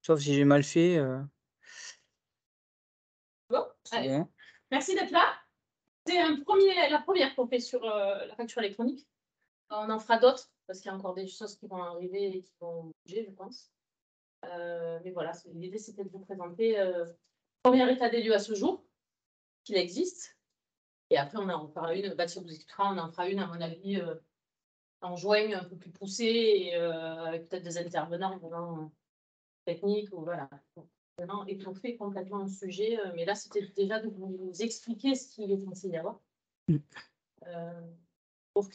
sauf si j'ai mal fait, Bon, c'est allez, bon. merci d'être là. C'est la première qu'on fait sur, la facture électronique. On en fera d'autres parce qu'il y a encore des choses qui vont arriver et qui vont bouger, je pense. Mais voilà, l'idée, c'était de vous présenter, 1er état des lieux à ce jour, qu'il existe et après on en fera une, Baptiste vous expliquera, on en fera une à mon avis, en juin un peu plus poussée et avec peut-être des intervenants vraiment techniques ou voilà, pour vraiment étoffer complètement un sujet, mais là, c'était déjà de vous expliquer ce qu'il est censé y avoir, Mmh. heu, pour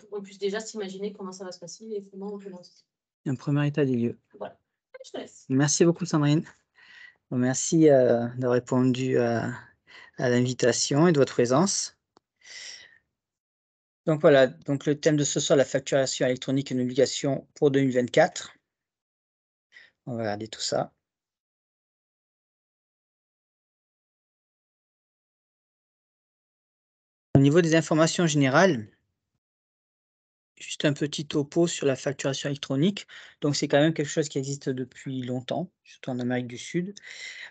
qu'on puisse déjà s'imaginer comment ça va se passer et comment on peut lancer. Un premier état des lieux. Voilà, je te laisse. Merci beaucoup Sandrine. Merci, d'avoir répondu à l'invitation et de votre présence. Donc voilà, donc le thème de ce soir, la facturation électronique, une obligation pour 2024. On va regarder tout ça. Au niveau des informations générales, juste un petit topo sur la facturation électronique. Donc c'est quand même quelque chose qui existe depuis longtemps, surtout en Amérique du Sud.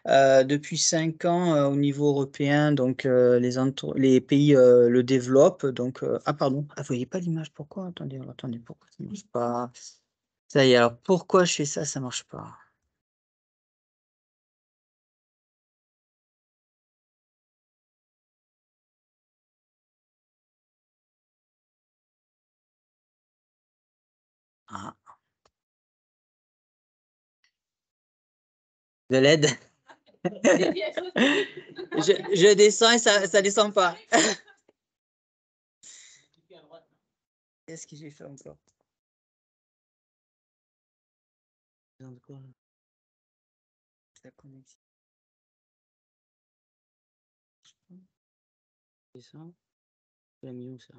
Depuis 5 ans, au niveau européen, donc les pays, le développent donc ah pardon, ah vous voyez pas l'image, pourquoi? Attendez, alors attendez, pourquoi ça marche pas? Ça y est, alors pourquoi je fais ça, ça marche pas? Ah, de l'aide? Je descends et ça descend pas. Qu'est-ce que j'ai fait encore? Besoin de quoi là? La connexion. C'est ça? Je l'ai mis où ça?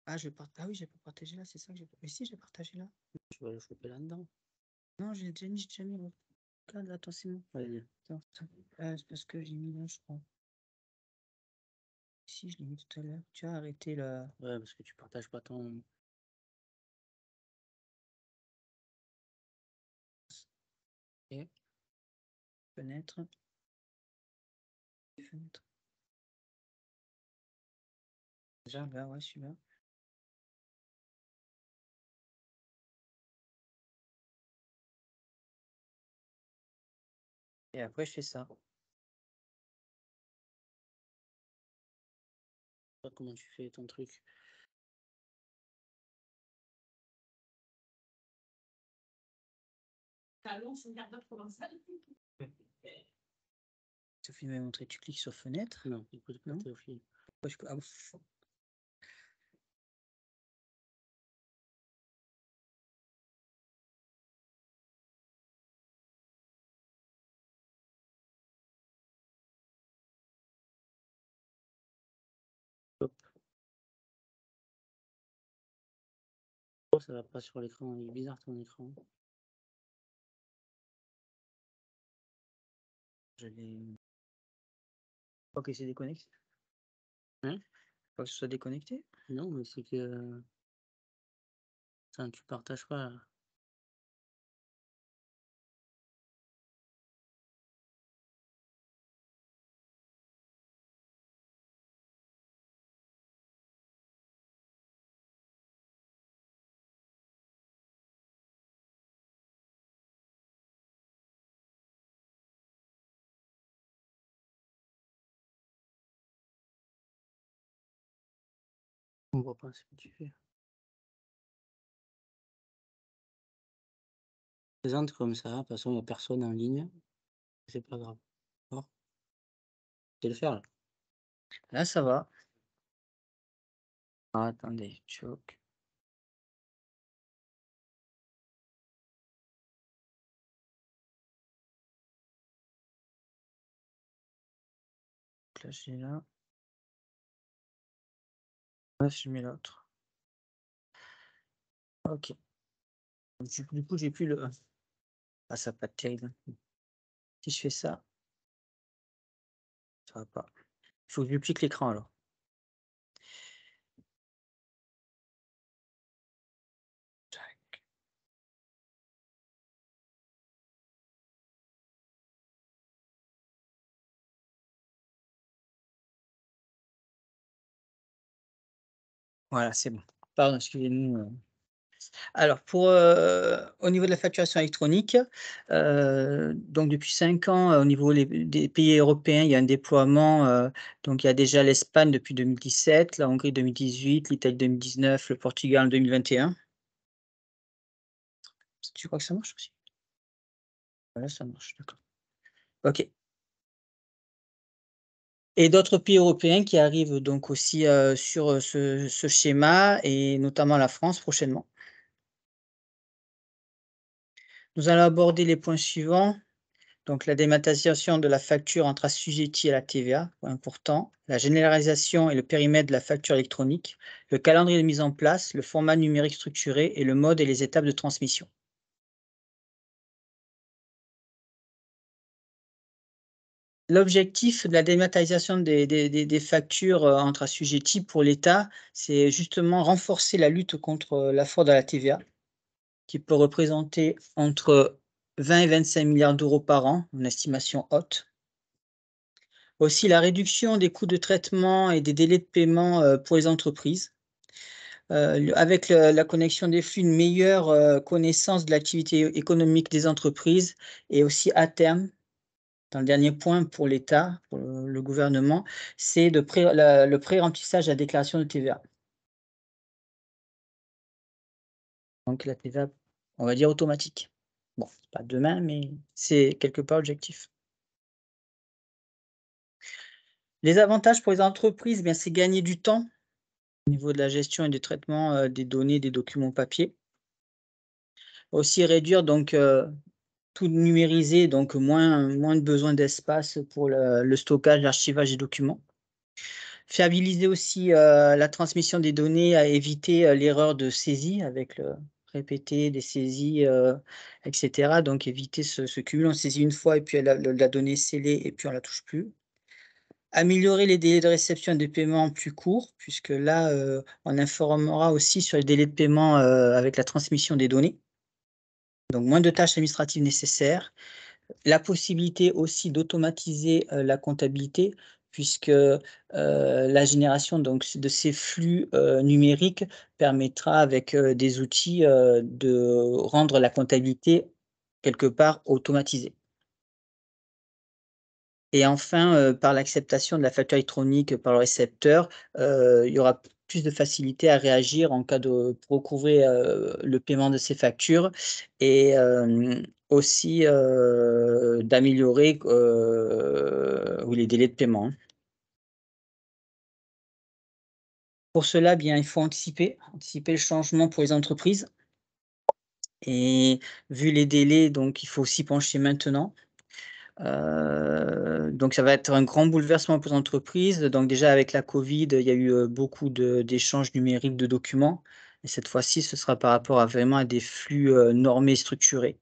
Ah ah oui, j'ai pas partagé là, c'est ça que j'ai mais si j'ai partagé là. Je vais le choper là-dedans. Non, j'ai déjà mis l'autre. Regarde, attends, c'est bon. Allez, attends, attends. C'est parce que j'ai mis là, je crois. Si, je l'ai mis tout à l'heure. Tu as arrêté là. Ouais, parce que tu partages pas ton. Ok. Fenêtre. Fenêtre. Déjà, là, ouais, celui-là. Et après, je fais ça. Je sais pas comment tu fais ton truc. Sophie m'a montré, tu cliques sur fenêtre. Non, écoute pas Théophile. Pourquoi ah, hop. Oh, ça va pas sur l'écran, il est bizarre ton écran. Je l'ai. Faut que c'est déconnecté. Hein? Faut que ce soit déconnecté? Non, mais c'est que. Ça, tu partages pas là. On voit pas ce que tu fais. Présente comme ça, de toute façon, il n'y a personne en ligne. C'est pas grave. D'accord? Je vais le faire là. Là, ça va. Ah, attendez, choc. Là, j'ai là. Là, je mets l'autre. Ok. Du coup, j'ai plus le. Ah, ça va pas être terrible. Si je fais ça, ça va pas. Il faut que je duplique l'écran alors. Voilà, c'est bon. Pardon, excusez-nous, Alors pour, au niveau de la facturation électronique, donc depuis 5 ans, au niveau des pays européens, il y a un déploiement, donc il y a déjà l'Espagne depuis 2017, la Hongrie 2018, l'Italie 2019, le Portugal en 2021. Tu crois que ça marche aussi? Voilà, ça marche, d'accord. OK, et d'autres pays européens qui arrivent donc aussi, sur, ce schéma, et notamment la France prochainement. Nous allons aborder les points suivants. Donc la dématérialisation de la facture entre assujettis à la TVA, point important, la généralisation et le périmètre de la facture électronique, le calendrier de mise en place, le format numérique structuré et le mode et les étapes de transmission. L'objectif de la dématérialisation des factures, entre assujettis pour l'État, c'est justement renforcer la lutte contre, la fraude à la TVA, qui peut représenter entre 20 et 25 milliards d'euros par an, une estimation haute. Aussi la réduction des coûts de traitement et des délais de paiement, pour les entreprises. Avec la connexion des flux, une meilleure, connaissance de l'activité économique des entreprises, et aussi à terme, dans le dernier point pour l'État, pour le gouvernement, c'est de le pré-remplissage de la déclaration de TVA. Donc la TVA, on va dire automatique. Bon, c'est pas demain, mais c'est quelque part l'objectif. Les avantages pour les entreprises, eh bien, c'est gagner du temps au niveau de la gestion et du traitement, des données, des documents papier. Aussi réduire donc, tout numériser, donc moins de besoin d'espace pour le stockage, l'archivage des documents. Fiabiliser aussi, la transmission des données, à éviter, l'erreur de saisie avec le répéter des saisies, et cetera. Donc éviter ce cumul. On saisit une fois et puis la donnée est scellée et puis on la touche plus. Améliorer les délais de réception des paiements plus courts, puisque là, on informera aussi sur les délais de paiement, avec la transmission des données. Donc moins de tâches administratives nécessaires. La possibilité aussi d'automatiser, la comptabilité, puisque, la génération donc de ces flux, numériques permettra avec, des outils, de rendre la comptabilité quelque part automatisée. Et enfin, par l'acceptation de la facture électronique par le récepteur, il y aura plus de facilité à réagir en cas de pour recouvrer, le paiement de ces factures, et aussi, d'améliorer, oui, les délais de paiement, hein. Pour cela, bien, il faut anticiper le changement pour les entreprises, et vu les délais, donc il faut s'y pencher maintenant. Donc ça va être un grand bouleversement pour les entreprises. Donc déjà avec la Covid, il y a eu, beaucoup d'échanges numériques de documents, et cette fois-ci, ce sera par rapport à vraiment à des flux, normés, structurés.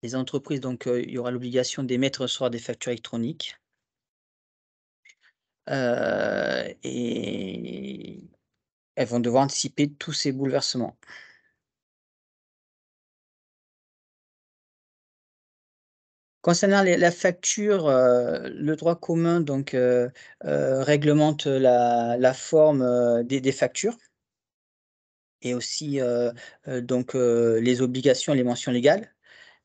Les entreprises, donc, il y aura l'obligation d'émettre et recevoir des factures électroniques, et elles vont devoir anticiper tous ces bouleversements. Concernant la facture, le droit commun donc, réglemente la forme, des factures, et aussi, donc, les obligations et les mentions légales.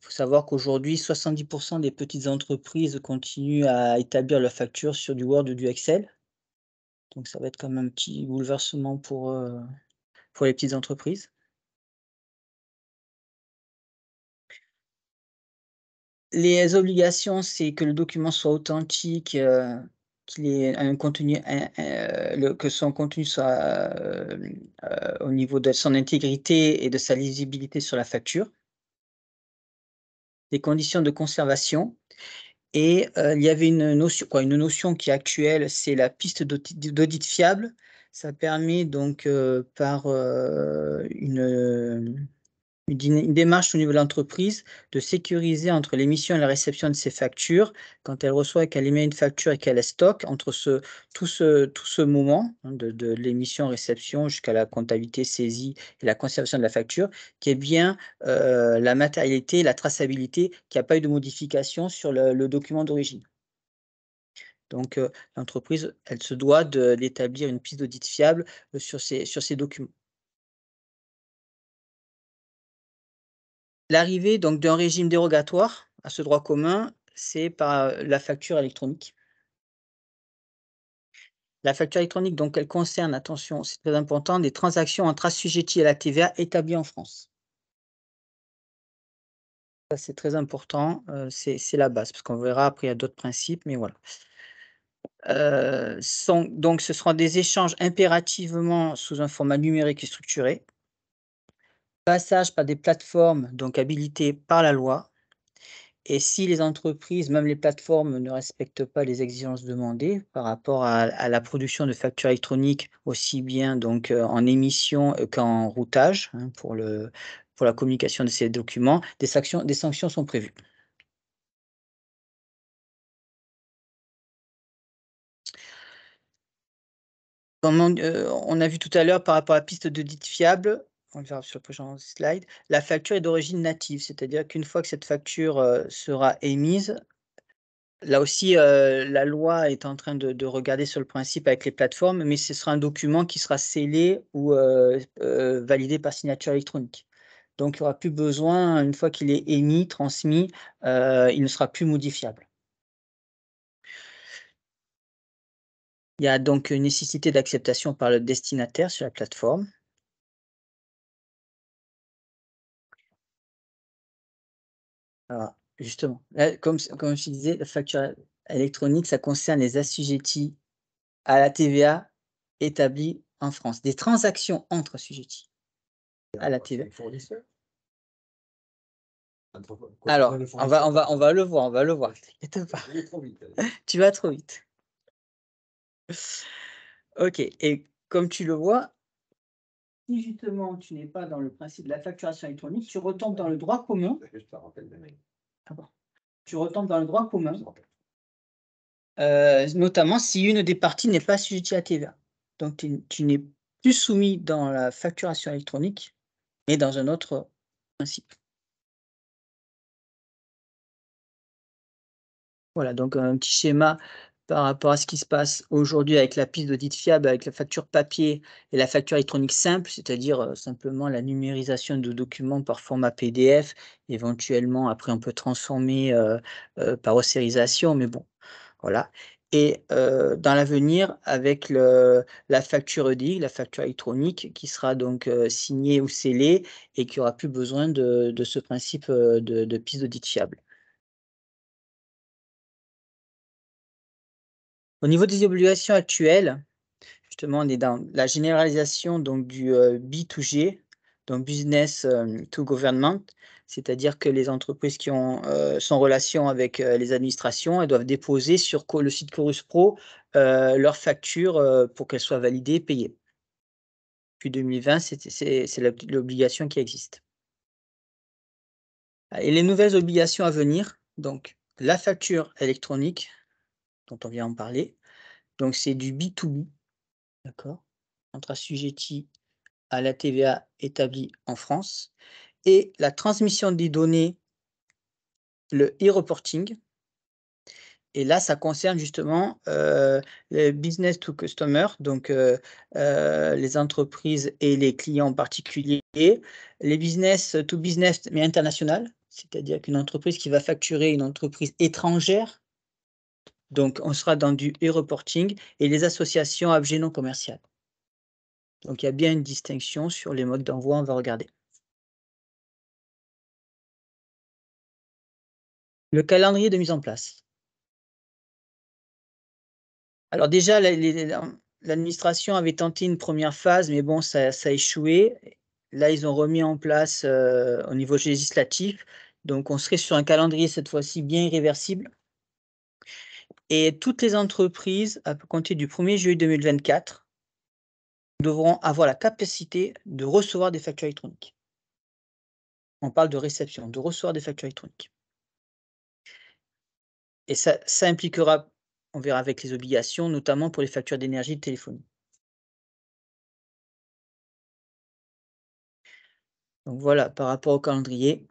Il faut savoir qu'aujourd'hui 70 des petites entreprises continuent à établir leurs factures sur du Word ou du Excel. Donc ça va être comme un petit bouleversement pour les petites entreprises. Les obligations, c'est que le document soit authentique, qu'il ait un contenu que son contenu soit, au niveau de son intégrité et de sa lisibilité sur la facture. Les conditions de conservation, et il y avait une notion qui est actuelle, c'est la piste d'audit fiable. Ça permet donc, par, une démarche au niveau de l'entreprise, de sécuriser entre l'émission et la réception de ces factures. Quand elle reçoit et qu'elle émet une facture et qu'elle la stocke, entre tout ce moment, hein, de l'émission, réception jusqu'à la comptabilité, saisie et la conservation de la facture, qui est bien, la matérialité, la traçabilité, qu'il y a pas eu de modification sur le document d'origine. Donc, l'entreprise, elle se doit d'établir une piste d'audit fiable, sur ces documents. L'arrivée donc d'un régime dérogatoire à ce droit commun, c'est par, la facture électronique. La facture électronique donc elle concerne, attention, c'est très important, des transactions entre assujettis à la TVA établis en France. Ça, c'est très important, c'est la base, parce qu'on verra après il y a d'autres principes, mais voilà. Donc ce seront des échanges impérativement sous un format numérique et structuré. Passage par des plateformes donc habilitées par la loi. Et si les entreprises, même les plateformes, ne respectent pas les exigences demandées par rapport à la production de factures électroniques, aussi bien donc, en émission, qu'en routage, hein, pour la communication de ces documents, des sanctions sont prévues. On a vu tout à l'heure par rapport à la piste d'audit fiable, on le verra sur le prochain slide, la facture est d'origine native, c'est-à-dire qu'une fois que cette facture, sera émise. Là aussi, la loi est en train de regarder sur le principe avec les plateformes, mais ce sera un document qui sera scellé ou, validé par signature électronique. Donc il y aura plus besoin, une fois qu'il est émis, transmis, il ne sera plus modifiable. Il y a donc une nécessité d'acceptation par le destinataire sur la plateforme. Alors justement, là, comme je te disais, la facture électronique, ça concerne les assujettis à la TVA établis en France, des transactions entre assujettis à la TVA. Alors, on va le voir, t'inquiète pas. Tu vas trop vite. OK, et comme tu le vois, si justement tu n'es pas dans le principe de la facturation électronique, tu retombes dans le droit commun. Ah bon? Tu retombes dans le droit commun, notamment si une des parties n'est pas assujettie à TVA. Donc tu n'es plus soumis dans la facturation électronique, mais dans un autre principe. Voilà, donc un petit schéma par rapport à ce qui se passe aujourd'hui avec la piste d'audit fiable, avec la facture papier et la facture électronique simple, c'est-à-dire, simplement la numérisation de documents par format PDF. Éventuellement, après on peut transformer, par ossérisation, mais bon, voilà. Et dans l'avenir, avec la facture EDI, la facture électronique qui sera donc, signée ou scellée et qui aura plus besoin de ce principe, de piste d'audit fiable. Au niveau des obligations actuelles, justement, on est dans la généralisation donc du, B2G, donc business, to government. C'est-à-dire que les entreprises qui ont, sont en relation avec, les administrations, elles doivent déposer sur le site Chorus Pro, leurs factures, pour qu'elles soient validées et payées. Depuis 2020, c'est l'obligation qui existe. Et les nouvelles obligations à venir, donc la facture électronique, dont on vient en parler, donc c'est du B2B. D'accord. Entre assujettis à la TVA établie en France et la transmission des données, le e-reporting. Et là, ça concerne justement, les business to customer, donc les entreprises et les clients particuliers, les business to business, mais international, c'est-à-dire qu'une entreprise qui va facturer une entreprise étrangère, donc on sera dans du e-reporting, et les associations à objet non commercial. Donc il y a bien une distinction sur les modes d'envoi, on va regarder. Le calendrier de mise en place. Alors déjà, l'administration avait tenté une première phase, mais bon, ça a échoué. Là, ils ont remis en place, au niveau législatif, donc on serait sur un calendrier cette fois-ci bien irréversible, et toutes les entreprises, à compter du 1er juillet 2024, devront avoir la capacité de recevoir des factures électroniques. On parle de réception, de recevoir des factures électroniques. Et ça impliquera, on verra avec les obligations, notamment pour les factures d'énergie et de téléphonie. Donc voilà, par rapport au calendrier,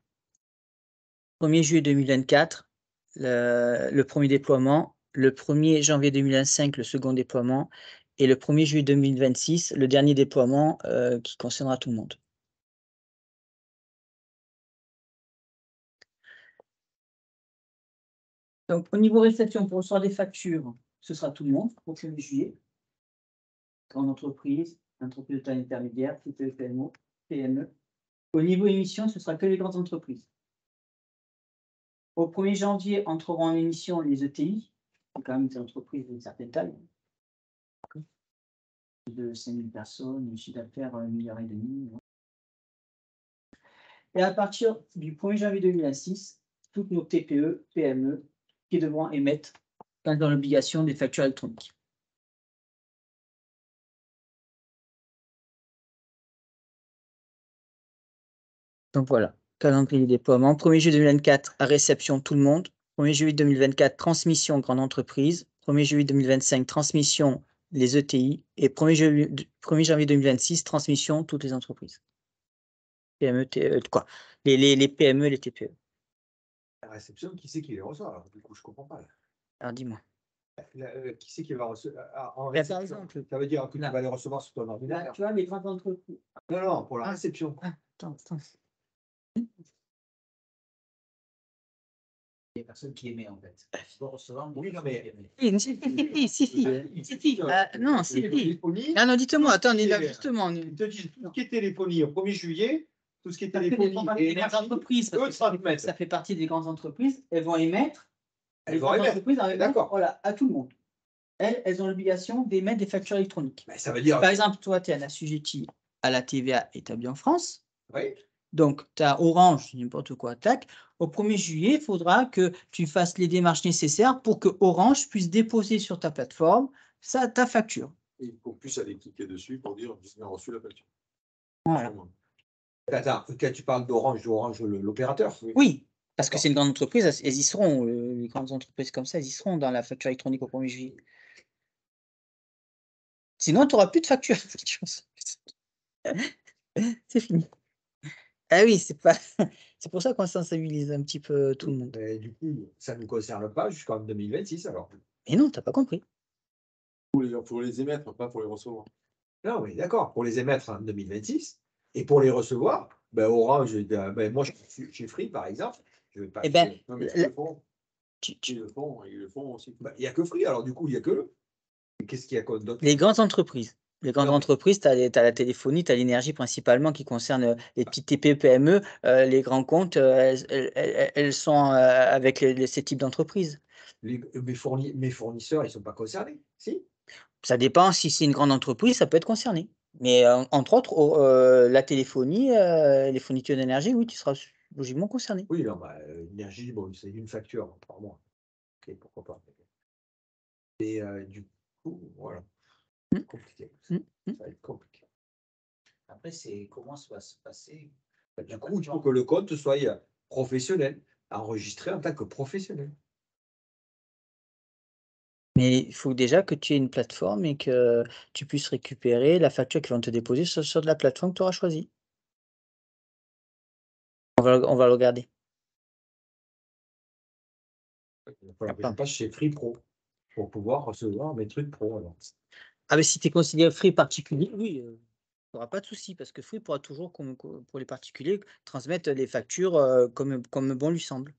1er juillet 2024, le premier déploiement, le 1er janvier 2025, le second déploiement, et le 1er juillet 2026, le dernier déploiement qui concernera tout le monde. Donc, au niveau réception, pour recevoir des factures, ce sera tout le monde, au 1er juillet. Grande entreprise, entreprise de taille intermédiaire, TPE, PME. Au niveau émission, ce sera que les grandes entreprises. Au 1er janvier, entreront en émission les ETI, c'est quand même des entreprises d'une certaine taille. De 5 000 personnes, un chiffre d'affaires 1,5 milliard. Et à partir du 1er janvier 2026, toutes nos TPE, PME qui devront émettre dans l'obligation des factures électroniques. Donc voilà, calendrier de déploiement. 1er juillet 2024, à réception tout le monde. 1er juillet 2024, transmission grande entreprise. 1er juillet 2025, transmission les ETI. Et 1er janvier 2026, transmission toutes les entreprises. PME, quoi les PME et les TPE. La réception, qui c'est qui les reçoit? Alors, du coup, je comprends pas. Là. Alors dis-moi. Qui c'est qui va recevoir en réception? Par exemple, ça veut dire que tu vas les recevoir sur ton ordinateur. Là, tu vois, les grandes entreprises. Non, pour la réception. Attends. Il y a personne qui émet en fait. Recevoir, oui, non, mais. Si. Non, si. Ah non, dites-moi, attendez, là, justement. Ils te disent tout ce qui est téléphonie au 1er juillet, tout ce qui est téléphonie et énergie, entreprises, ça fait partie des grandes entreprises, elles vont émettre. Elles vont émettre. D'accord. Voilà, à tout le monde. Elles ont l'obligation d'émettre des factures électroniques. Mais ça veut dire. Par exemple, toi, tu es un assujetti à la TVA établie en France. Oui. Donc, tu as Orange, n'importe quoi, tac. Au 1er juillet, il faudra que tu fasses les démarches nécessaires pour que Orange puisse déposer sur ta plateforme ta facture. Et pour plus aller cliquer dessus pour dire on a reçu la facture. Voilà. Attends, quand tu parles d'Orange, l'opérateur. Oui, parce que c'est une grande entreprise, elles y seront. Les grandes entreprises comme ça, elles y seront dans la facture électronique au 1er juillet. Sinon, tu n'auras plus de facture. C'est fini. Ah oui, c'est pour ça qu'on sensibilise un petit peu tout le monde. Mais du coup, ça ne nous concerne pas jusqu'en 2026 alors. Et non, tu n'as pas compris. Pour les émettre, pas pour les recevoir. Non, mais d'accord, pour les émettre en 2026 et pour les recevoir, Orange, moi chez Free par exemple, je vais pas. Eh ben, non, mais ils le font. Ils le font aussi. Il n'y a que Free, alors du coup, il n'y a que eux. Qu'est-ce qu'il y a d'autre? Les grandes entreprises. Les grandes entreprises, tu as la téléphonie, tu as l'énergie principalement qui concerne les petites TPE, PME. Les grands comptes, elles sont avec ces types d'entreprises. Mes fournisseurs, ils ne sont pas concernés, si? Ça dépend, si c'est une grande entreprise, ça peut être concerné. Mais entre autres, la téléphonie, les fournitures d'énergie, oui, tu seras logiquement concerné. Oui, non, l'énergie, c'est une facture par mois. Ok, pourquoi pas. Et du coup, voilà. Compliqué. Ça va être compliqué. Après, c'est comment ça va se passer? Du coup, il faut que le compte soit professionnel, enregistré en tant que professionnel. Mais il faut déjà que tu aies une plateforme et que tu puisses récupérer la facture qu'ils vont te déposer sur de la plateforme que tu auras choisie. On va le regarder. Il va falloir que je passe chez Free Pro pour pouvoir recevoir mes trucs pro. Alors. Ah, mais si tu es considéré Free particulier, oui, tu n'auras pas de souci, parce que Free pourra toujours, pour les particuliers, transmettre les factures comme bon lui semble.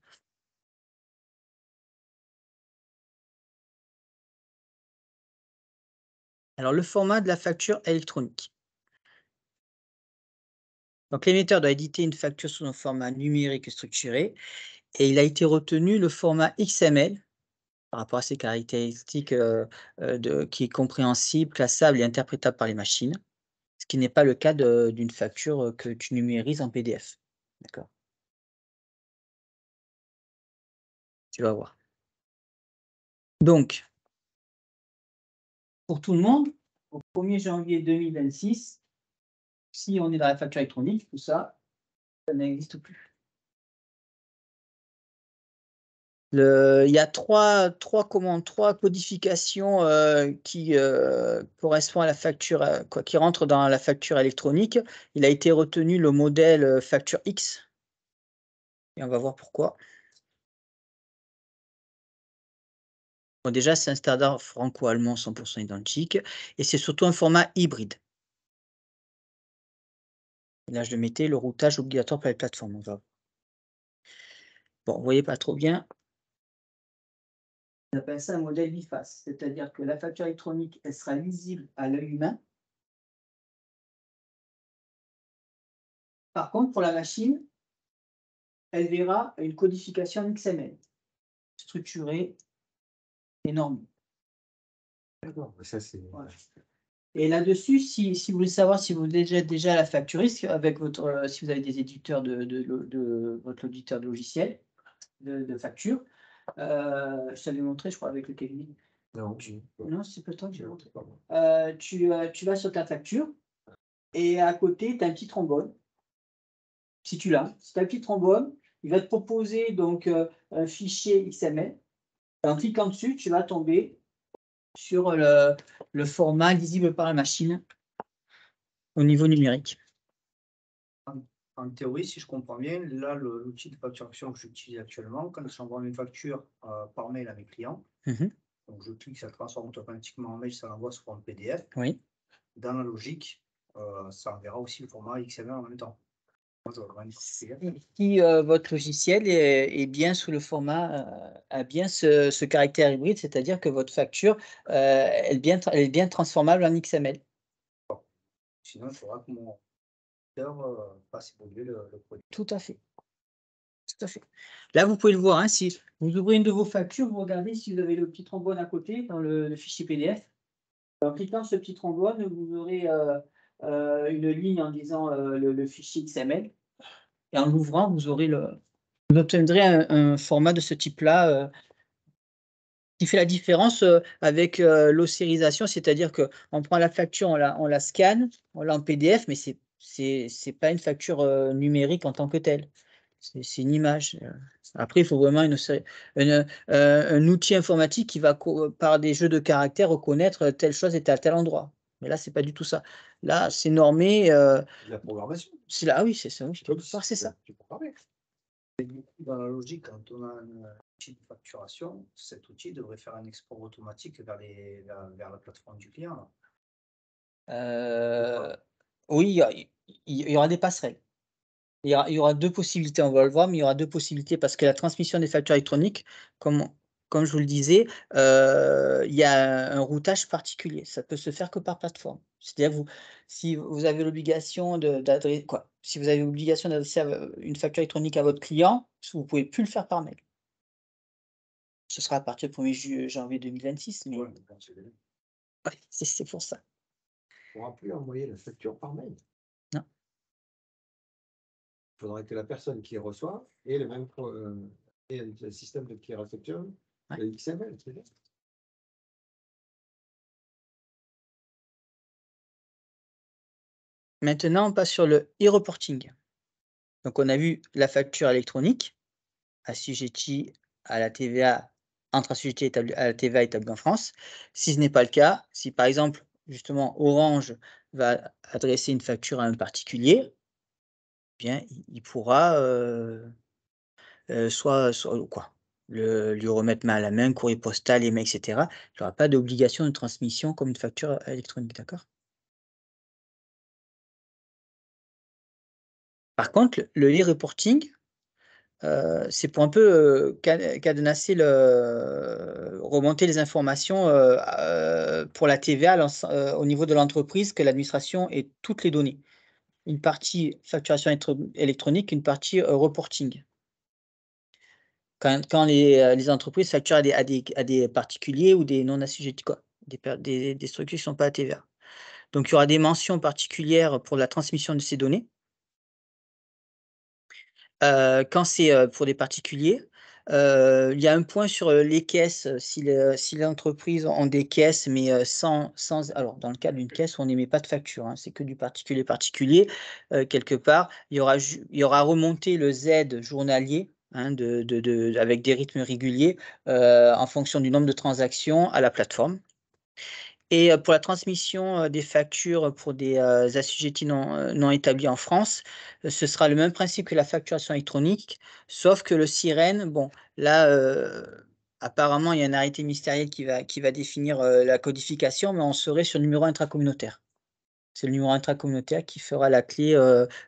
Alors, le format de la facture électronique. Donc, l'émetteur doit éditer une facture sous un format numérique structuré, et il a été retenu le format XML, par rapport à ses caractéristiques qui est compréhensible, classable et interprétable par les machines, ce qui n'est pas le cas d'une facture que tu numérises en PDF. D'accord. Tu vas voir. Donc, pour tout le monde, au 1er janvier 2026, si on est dans la facture électronique, tout ça, ça n'existe plus. Il y a trois codifications qui correspondent à la facture, qui rentrent dans la facture électronique. Il a été retenu le modèle facture X. Et on va voir pourquoi. Bon, déjà, c'est un standard franco-allemand 100% identique et c'est surtout un format hybride. Et là, je le mettais, le routage obligatoire pour les plateformes. On va. Bon, vous voyez pas trop bien. On appelle ça un modèle biface, c'est-à-dire que la facture électronique, elle sera lisible à l'œil humain. Par contre, pour la machine, elle verra une codification en XML, structurée et normée. D'accord, ça c'est. Voilà. Et là-dessus, si vous voulez savoir si vous êtes déjà la facturiste avec votre, si vous avez des éditeurs de votre éditeur de logiciel de facture, je t'avais montré, je crois, avec le cabinet. Non, Non, c'est pas toi que j'ai montré. pardon. Tu vas sur ta facture et à côté, tu as un petit trombone. Si tu l'as, si tu as un petit trombone, il va te proposer donc un fichier XML. En cliquant dessus, tu vas tomber sur le format lisible par la machine au niveau numérique. En théorie, si je comprends bien, là, l'outil de facturation que j'utilise actuellement, quand j'envoie une facture par mail à mes clients, donc je clique, ça transforme automatiquement en mail, ça l'envoie sur un PDF. Oui. Dans la logique, ça enverra aussi le format XML en même temps. Moi, je vois une particulière. Si votre logiciel est bien sous le format, a bien ce caractère hybride, c'est-à-dire que votre facture, elle est bien transformable en XML. Sinon, il faudra que mon éditeur fasse évoluer le produit. Tout à fait. Tout à fait. Là, vous pouvez le voir, hein, si vous ouvrez une de vos factures, vous regardez si vous avez le petit trombone à côté dans le fichier PDF. En cliquant sur ce petit trombone, vous aurez une ligne en disant le fichier XML. Et en l'ouvrant, vous obtiendrez un format de ce type-là qui fait la différence avec l'ossérisation, c'est-à-dire qu'on prend la facture, on la scanne, on l'a en PDF, mais c'est pas une facture numérique en tant que telle. C'est une image. Après, il faut vraiment un outil informatique qui va, par des jeux de caractères, reconnaître telle chose est à tel endroit. Mais là, c'est pas du tout ça. Là, c'est normé. La programmation. C'est là, oui, c'est ça. Oui, c'est ça. Tu programmes. Dans la logique, quand on a un outil de facturation, cet outil devrait faire un export automatique vers la plateforme du client. Oui, il y aura des passerelles. Il y aura 2 possibilités, on va le voir, mais il y aura 2 possibilités parce que la transmission des factures électroniques, comme je vous le disais, il y a un routage particulier. Ça peut se faire que par plateforme. C'est-à-dire si vous avez l'obligation si vous avez l'obligation d'adresser une facture électronique à votre client, vous ne pouvez plus le faire par mail. Ce sera à partir du 1er janvier 2026, mais Ouais, c'est pour ça. on ne pourra plus envoyer la facture par mail. Non. Il faudrait que la personne qui reçoit ait le même et le système qui réceptionne le XML. C'est bien. Maintenant, on passe sur le e-reporting. Donc, on a vu la facture électronique assujettie à la TVA, entre assujettis à la TVA établie en France. Si ce n'est pas le cas, si par exemple, justement, Orange va adresser une facture à un particulier, eh bien, il pourra lui remettre main à la main, courrier postal, email, etc. Il n'y aura pas d'obligation de transmission comme une facture électronique, d'accord? Par contre, le e-reporting, c'est pour un peu cadenasser remonter les informations pour la TVA au niveau de l'entreprise, que l'administration ait toutes les données. Une partie facturation électronique, une partie reporting. Quand les entreprises facturent à des particuliers ou des non assujettis, quoi, des structures qui ne sont pas à TVA. Donc il y aura des mentions particulières pour la transmission de ces données. Quand c'est pour des particuliers, il y a un point sur les caisses, si les entreprises ont des caisses, mais sans alors dans le cas d'une caisse, on n'émet pas de facture, hein, c'est que du particulier, quelque part. Il y aura remonté le Z journalier, hein, avec des rythmes réguliers, en fonction du nombre de transactions à la plateforme. Et pour la transmission des factures pour des assujettis non établis en France, ce sera le même principe que la facturation électronique, sauf que le Sirène, bon, là, apparemment, il y a un arrêté ministériel qui va définir la codification, mais on serait sur le numéro intracommunautaire. C'est le numéro intracommunautaire qui fera la clé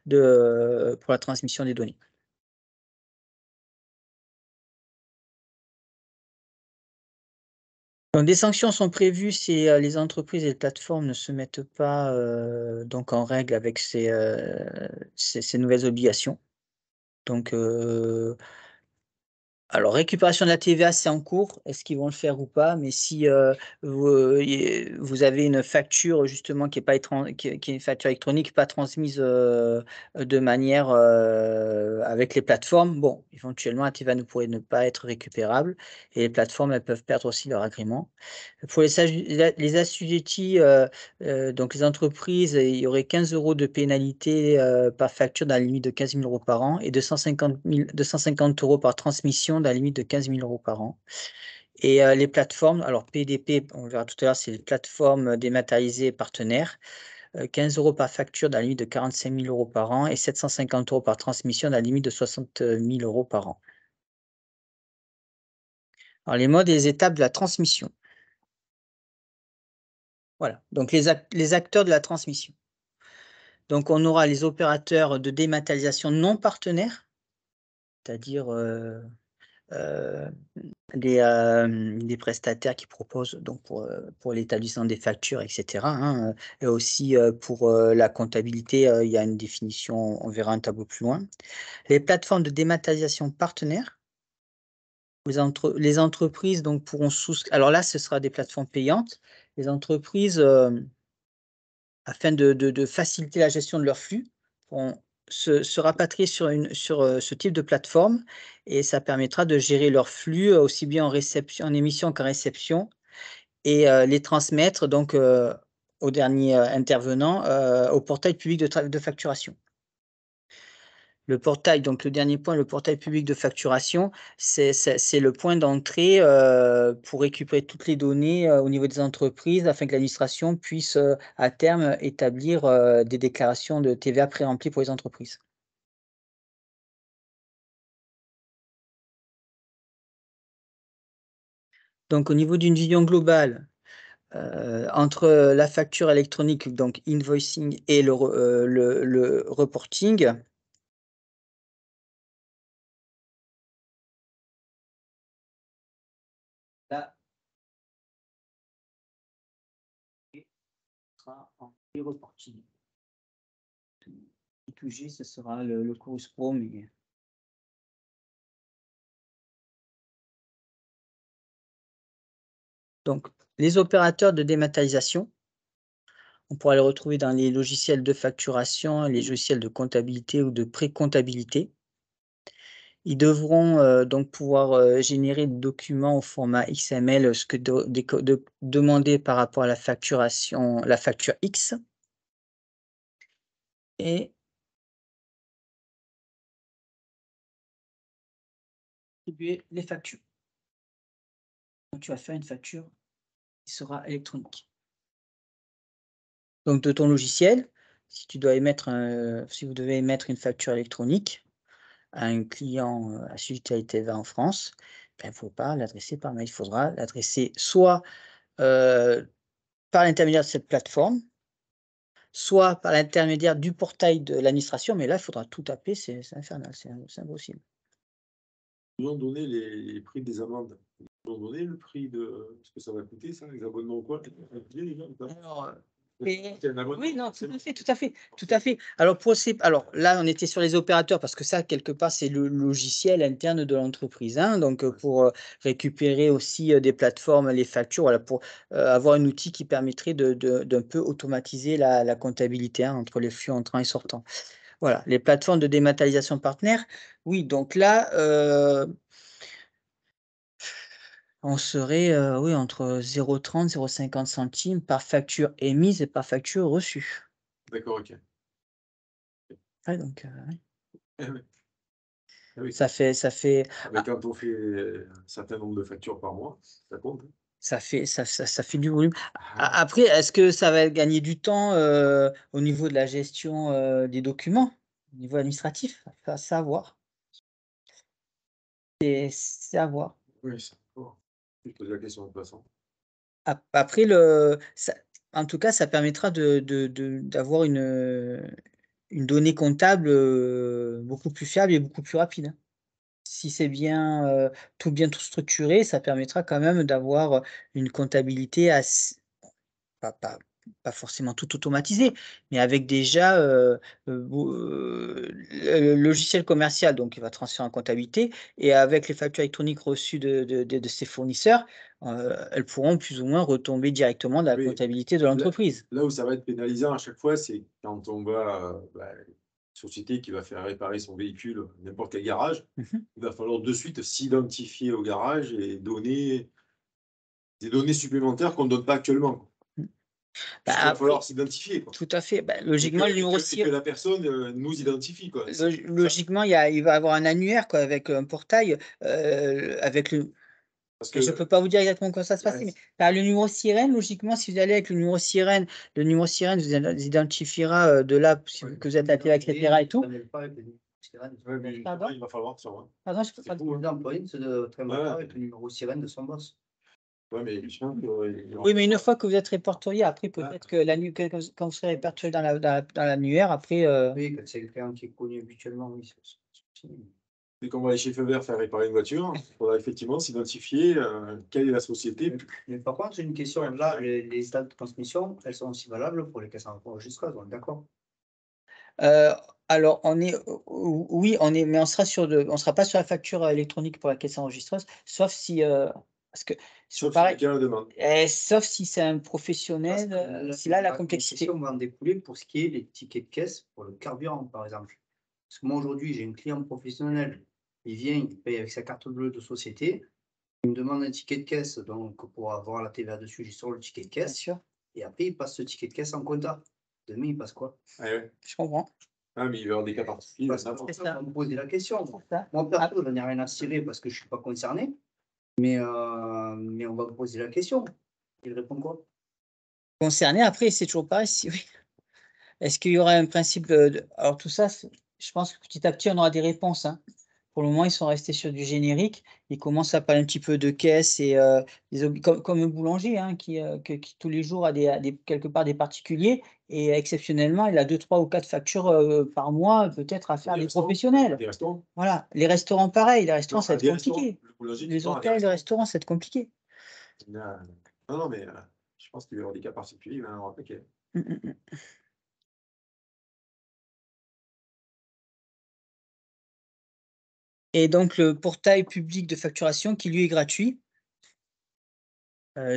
pour la transmission des données. Donc des sanctions sont prévues si les entreprises et les plateformes ne se mettent pas donc en règle avec ces nouvelles obligations. Donc alors récupération de la TVA, c'est en cours. Est-ce qu'ils vont le faire ou pas? Mais si vous avez une facture justement qui est une facture électronique pas transmise de manière avec les plateformes, bon, éventuellement la TVA ne pourrait ne pas être récupérable et les plateformes, elles peuvent perdre aussi leur agrément. Pour les assujettis, donc les entreprises, il y aurait 15 € de pénalité par facture dans la limite de 15 000 € par an et 250 € par transmission dans la limite de 15 000 € par an. Et les plateformes, alors PDP, on verra tout à l'heure, c'est les plateformes dématérialisées partenaires, 15 € par facture dans la limite de 45 000 € par an et 750 € par transmission dans la limite de 60 000 € par an. Alors les modes et les étapes de la transmission. Voilà, donc les acteurs de la transmission. Donc on aura les opérateurs de dématérialisation non partenaires, c'est-à-dire des prestataires qui proposent donc pour l'établissement des factures, etc. hein, et aussi pour la comptabilité, il y a une définition, on verra un tableau plus loin. Les plateformes de dématérialisation partenaires. Les entreprises donc pourront alors là, ce sera des plateformes payantes. Les entreprises afin de faciliter la gestion de leurs flux, pourront se rapatrier sur ce type de plateforme et ça permettra de gérer leurs flux aussi bien en émission qu'en réception et les transmettre donc au dernier intervenant au portail public de facturation. Le portail, donc le dernier point, le portail public de facturation, c'est le point d'entrée pour récupérer toutes les données au niveau des entreprises afin que l'administration puisse à terme établir des déclarations de TVA pré-remplies pour les entreprises. Donc au niveau d'une vision globale, entre la facture électronique, donc invoicing et le reporting, là, sera en reporting. Tout G, ce sera le Chorus Pro, mais donc les opérateurs de dématérialisation, on pourra les retrouver dans les logiciels de facturation, les logiciels de comptabilité ou de pré-comptabilité. Ils devront donc pouvoir générer des documents au format XML, ce que demandé par rapport à la facturation, la facture X. Et distribuer les factures. Donc tu vas faire une facture qui sera électronique. Donc de ton logiciel, si vous devez émettre une facture électronique à un client assujetti à la TVA en France, il ne faut pas l'adresser par mail, il faudra l'adresser soit par l'intermédiaire de cette plateforme, soit par l'intermédiaire du portail de l'administration, mais là, il faudra tout taper, c'est infernal, c'est impossible. Ils ont donné les prix des amendes. Ils ont donné le prix de ce que ça va coûter, ça, les abonnements ou quoi? Alors, oui, non, tout à fait. Alors, là, on était sur les opérateurs parce que ça, quelque part, c'est le logiciel interne de l'entreprise. Hein, donc, pour récupérer aussi des plateformes, les factures, voilà, pour avoir un outil qui permettrait d'un peu automatiser la comptabilité entre les flux entrants et sortants. Voilà, les plateformes de dématérialisation partenaires. Oui, donc là, on serait oui, entre 0,30 0,50 centimes par facture émise et par facture reçue. D'accord, ok. Ouais, donc, oui. Ça fait. Mais quand on fait un certain nombre de factures par mois, ça compte. Ça fait du volume. Après, est-ce que ça va gagner du temps au niveau de la gestion des documents, au niveau administratif? C'est à voir. C'est à voir. Oui, c'est Je pose la question de toute façon. Après, en tout cas, ça permettra d'avoir une donnée comptable beaucoup plus fiable et beaucoup plus rapide, hein. Si c'est bien, tout structuré, ça permettra quand même d'avoir une comptabilité pas pas pas forcément tout automatisé, mais avec déjà, le logiciel commercial, donc il va transférer en comptabilité et avec les factures électroniques reçues de ses fournisseurs, elles pourront plus ou moins retomber directement dans la Oui. comptabilité de l'entreprise. Là où ça va être pénalisant à chaque fois, c'est quand on va, une société qui va faire réparer son véhicule, n'importe quel garage, Mmh. il va falloir de suite s'identifier au garage et donner des données supplémentaires qu'on ne donne pas actuellement, quoi. Mmh. Bah, Puisqu'il va falloir après s'identifier, quoi. tout à fait, bah, Et logiquement le que, et numéro que, et que la personne nous identifie, quoi. logiquement il va avoir un annuaire quoi avec un portail, avec le Parce je que peux pas vous dire exactement comment ça se passe, mais tu le numéro sirène, logiquement, si vous allez avec le numéro sirène vous identifiera, de là, si vous que vous êtes à la télé, et cetera et tout. ouais, mais Pardon? il va falloir ça, ouais. Pardon, je peux C'est pas fou, hein. L'employé ne se traîne pas Ouais. avec le numéro sirène de son boss. Ouais, mais je pense que, oui, mais une fois que vous êtes répertorié, après peut-être que quand vous serez répertorié dans l'annuaire, après, Oui, quand c'est quelqu'un qui est connu habituellement, oui, c'est dès qu'on va aller chez Feu Vert faire réparer une voiture, il faudra effectivement s'identifier quelle est la société. Mais par contre, j'ai une question. Là, les dates de transmission, elles sont aussi valables pour les caisses enregistreuses, on est d'accord? heu, alors on est oui, mais on sera pas sur la facture, électronique pour la caisse enregistreuse, sauf si, parce que c'est Sauf si pareil. quelqu'un le demande. Sauf si c'est un Parce professionnel, que c'est là la la complexité. question va en découler pour ce qui est des tickets de caisse pour le carburant, par exemple. Parce que moi, aujourd'hui, j'ai un client professionnel, il vient, il paye avec sa carte bleue de société, il me demande un ticket de caisse, donc pour avoir la TVA dessus, j'ai sur le ticket de Bien caisse, sûr, et après, il passe ce ticket de caisse en compta. Demain, il passe quoi? Ah ouais. je comprends. Ah, mais il va y avoir des cas particuliers. Parce là, que C'est ça, ça. on va me poser la question. C'est ça. Moi, perso, je n'ai rien à cirer parce que je ne suis pas concerné, mais on va me poser la question. Il répond quoi? Concerné, après, c'est toujours pareil, si oui. Est-ce qu'il y aura un principe, alors tout ça, je pense que petit à petit, on aura des réponses, hein. Pour le moment, ils sont restés sur du générique. Ils commencent à parler un petit peu de caisse et des comme un boulanger, hein, qui tous les jours a quelque part des particuliers et exceptionnellement, il a 2, 3 ou 4 factures, par mois, peut-être à faire des professionnels. Des restaurants. Voilà. Les restaurants, pareil, les restaurants, ça va être Des restaurants. compliqué. Le boulanger qui Les vend à des hôtels, les restaurants. restaurants, ça va être compliqué. Non, non, mais je pense qu'il va y avoir des cas particuliers, il va y en avoir un paquet. Mmh, mmh, mmh. Et donc le portail public de facturation qui lui est gratuit.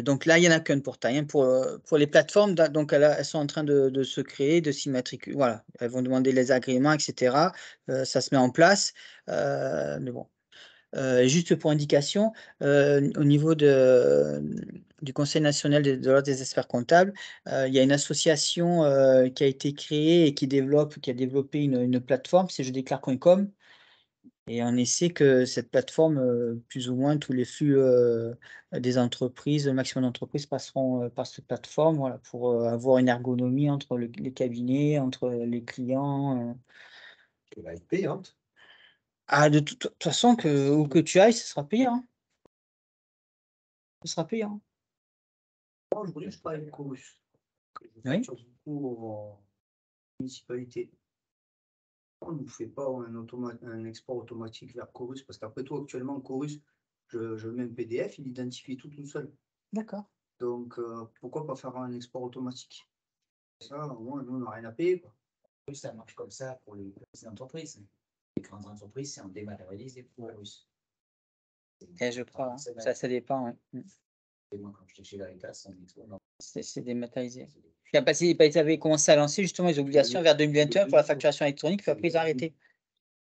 Donc là, il y en a qu'un portail, hein, pour les plateformes, donc elles sont en train de se créer, de s'immatriculer, voilà. Elles vont demander les agréments et cetera, ça se met en place, mais bon. Juste pour indication, au niveau du Conseil national de l'ordre des experts comptables, il y a une association, qui a été créée et qui a développé une plateforme, c'est jedéclare.com. Et on essaie que cette plateforme, plus ou moins tous les flux, des entreprises, le maximum d'entreprises passeront, par cette plateforme, voilà, pour, avoir une ergonomie entre les cabinets, entre les clients, Elle va être payante. Ah, de toute façon où que tu ailles, ce sera payant, hein. Ce sera payant. Moi, aujourd'hui, je travaille avec Chorus. Je Oui. facture beaucoup aux municipalités. On ne fait pas un export automatique vers Chorus parce qu'après tout, actuellement, Chorus, je mets un PDF, il identifie tout seul. D'accord. Donc, pourquoi pas faire un export automatique? Ça, au moins, nous, on n'a rien à payer, quoi. Oui, ça marche comme ça pour les petites entreprises. Les grandes entreprises, c'est en dématérialisé pour Russe. Je crois, hein. Ça dépend, ouais. Mmh. Et moi, quand j'étais chez Veritas, on export dans C'est dématérialisé. Ils avaient commencé à lancer justement les obligations vers 2021 pour la facturation électronique, puis après ils ont arrêté.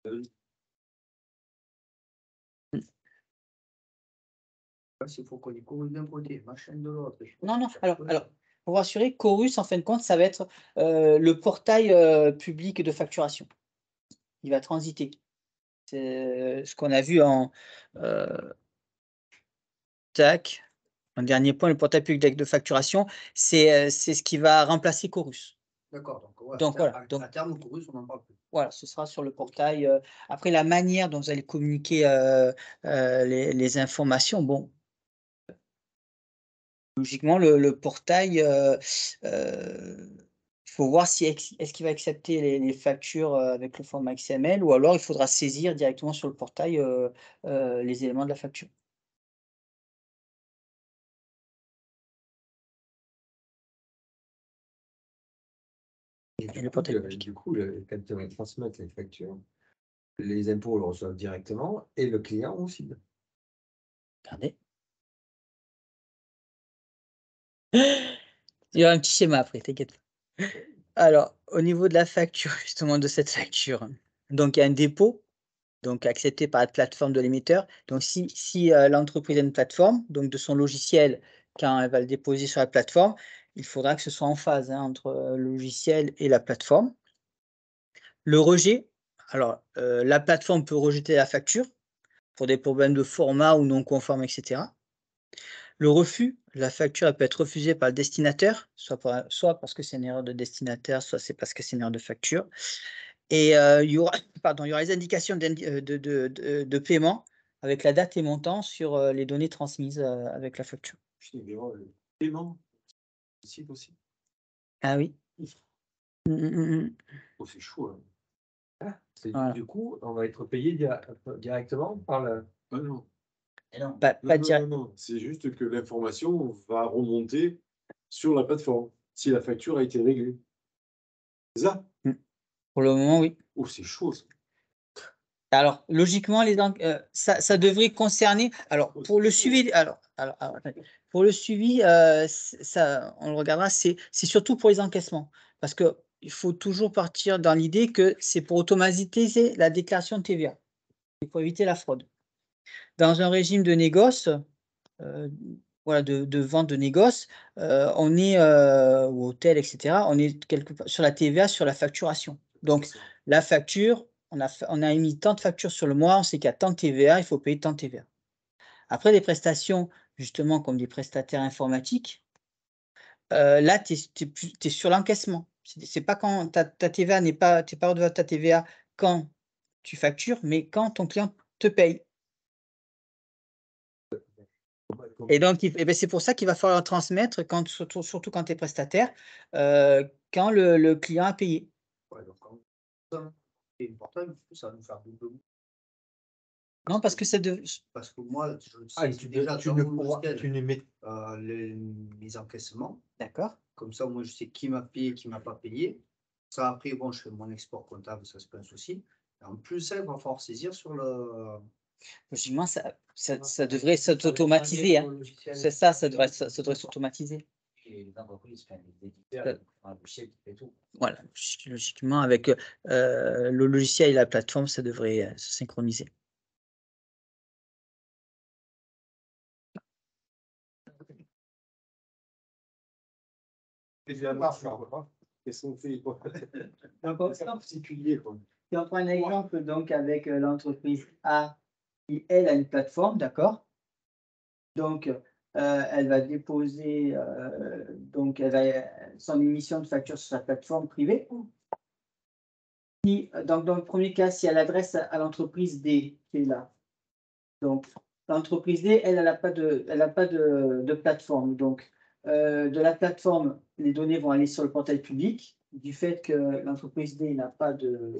Il faut qu'on ait Chorus d'un côté, machin de l'autre. Non, alors, pour vous rassurer, Chorus, en fin de compte, ça va être, le portail, public de facturation. Il va transiter. C'est ce qu'on a vu tac, un dernier point, le portail public de facturation, c'est ce qui va remplacer Chorus. D'accord, donc, ouais, Donc voilà, à terme, Chorus, on n'en parle plus. Voilà, ce sera sur le portail, après la manière dont vous allez communiquer, les informations, bon, logiquement, le portail, il faut voir si est-ce qu'il va accepter les factures avec le format XML ou alors il faudra saisir directement sur le portail les éléments de la facture. Et le portail public. du coup, quand on va transmettre les factures, les impôts le reçoivent directement et le client aussi. Regardez. Il y aura un petit schéma après, t'inquiète pas. Alors, au niveau de la facture, justement de cette facture, donc il y a un dépôt, donc accepté par la plateforme de l'émetteur. Donc si l'entreprise a une plateforme, donc de son logiciel, quand elle va le déposer sur la plateforme, il faudra que ce soit en phase, hein, entre le logiciel et la plateforme. Le rejet, alors la plateforme peut rejeter la facture pour des problèmes de format ou non conforme, etc. Le refus, la facture elle peut être refusée par le destinataire, soit parce que c'est une erreur de destinataire, soit c'est parce que c'est une erreur de facture. Et il y aura les indications de paiement avec la date et montant sur les données transmises avec la facture. Le paiement, ici aussi. Ah oui. Oh, c'est chaud. Hein. Voilà. Du coup, on va être payé directement par le. Ah non. Non. Pas direct. Non. C'est juste que l'information va remonter sur la plateforme si la facture a été réglée. C'est ça? Pour le moment, oui. Oh, c'est chaud ça. Alors, logiquement, ça devrait concerner. Alors, pour le suivi, attendez. Pour le suivi, ça, on le regardera. C'est surtout pour les encaissements, parce que il faut toujours partir dans l'idée que c'est pour automatiser la déclaration de TVA, et pour éviter la fraude. Dans un régime de négoce, voilà, de vente de négoce, on est ou hôtel, etc. On est quelque part sur la TVA, sur la facturation. Donc, la facture. On a émis tant de factures sur le mois, on sait qu'il y a tant de TVA, il faut payer tant de TVA. Après, des prestations, justement, comme des prestataires informatiques, là, tu es sur l'encaissement. C'est pas quand ta TVA n'est pas, tu n'es pas redevable de ta TVA quand tu factures, mais quand ton client te paye. Et donc, c'est pour ça qu'il va falloir transmettre, surtout quand tu es prestataire, quand le client a payé. Ouais, donc, c'est important, du coup, ça va nous faire double. Non, parce que Parce que moi, je Ah, sais déjà tu dans ne mon pourras, logiciel, tu ne mets. mes encaissements. D'accord. Comme ça, moi, je sais qui m'a payé, qui m'a pas payé. Ça, après, bon, je fais mon export comptable, ça, c'est pas un souci. Et en plus, ça, il va falloir saisir sur le. Logiquement, ça devrait s'automatiser, hein. C'est ça, ça devrait s'automatiser. Et les entreprises, les éditeurs, un logiciel qui fait tout. Voilà, logiquement, avec le logiciel et la plateforme, ça devrait se synchroniser. Et la marche, qu'est-ce qu'on fait? Donc, Particulier, quoi. si on prend un exemple donc avec l'entreprise A qui, elle, a une plateforme, d'accord? Donc, elle va déposer donc son émission de facture sur sa plateforme privée. Donc, dans le premier cas, si elle adresse à l'entreprise D qui est là, donc l'entreprise D, elle n'a pas de plateforme. Donc, de la plateforme, les données vont aller sur le portail public. Du fait que l'entreprise D n'a pas de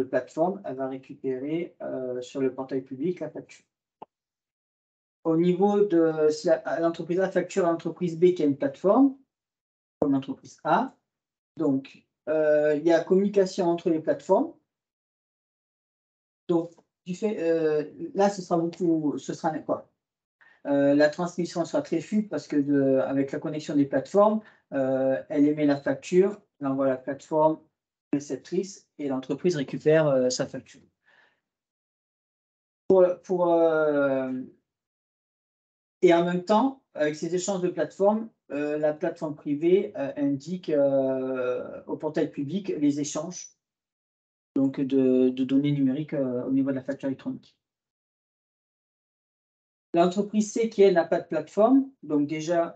plateforme, elle va récupérer sur le portail public la facture. Au niveau de si l'entreprise A facture à l'entreprise B qui a une plateforme, comme l'entreprise A, donc il y a communication entre les plateformes. Donc, là, ce sera quoi? La transmission sera très fluide parce que avec la connexion des plateformes, elle émet la facture, elle envoie la plateforme réceptrice et l'entreprise récupère sa facture. Et en même temps, avec ces échanges de plateformes, la plateforme privée indique au portail public les échanges donc de données numériques au niveau de la facture électronique. L'entreprise C qui, elle, n'a pas de plateforme, donc déjà,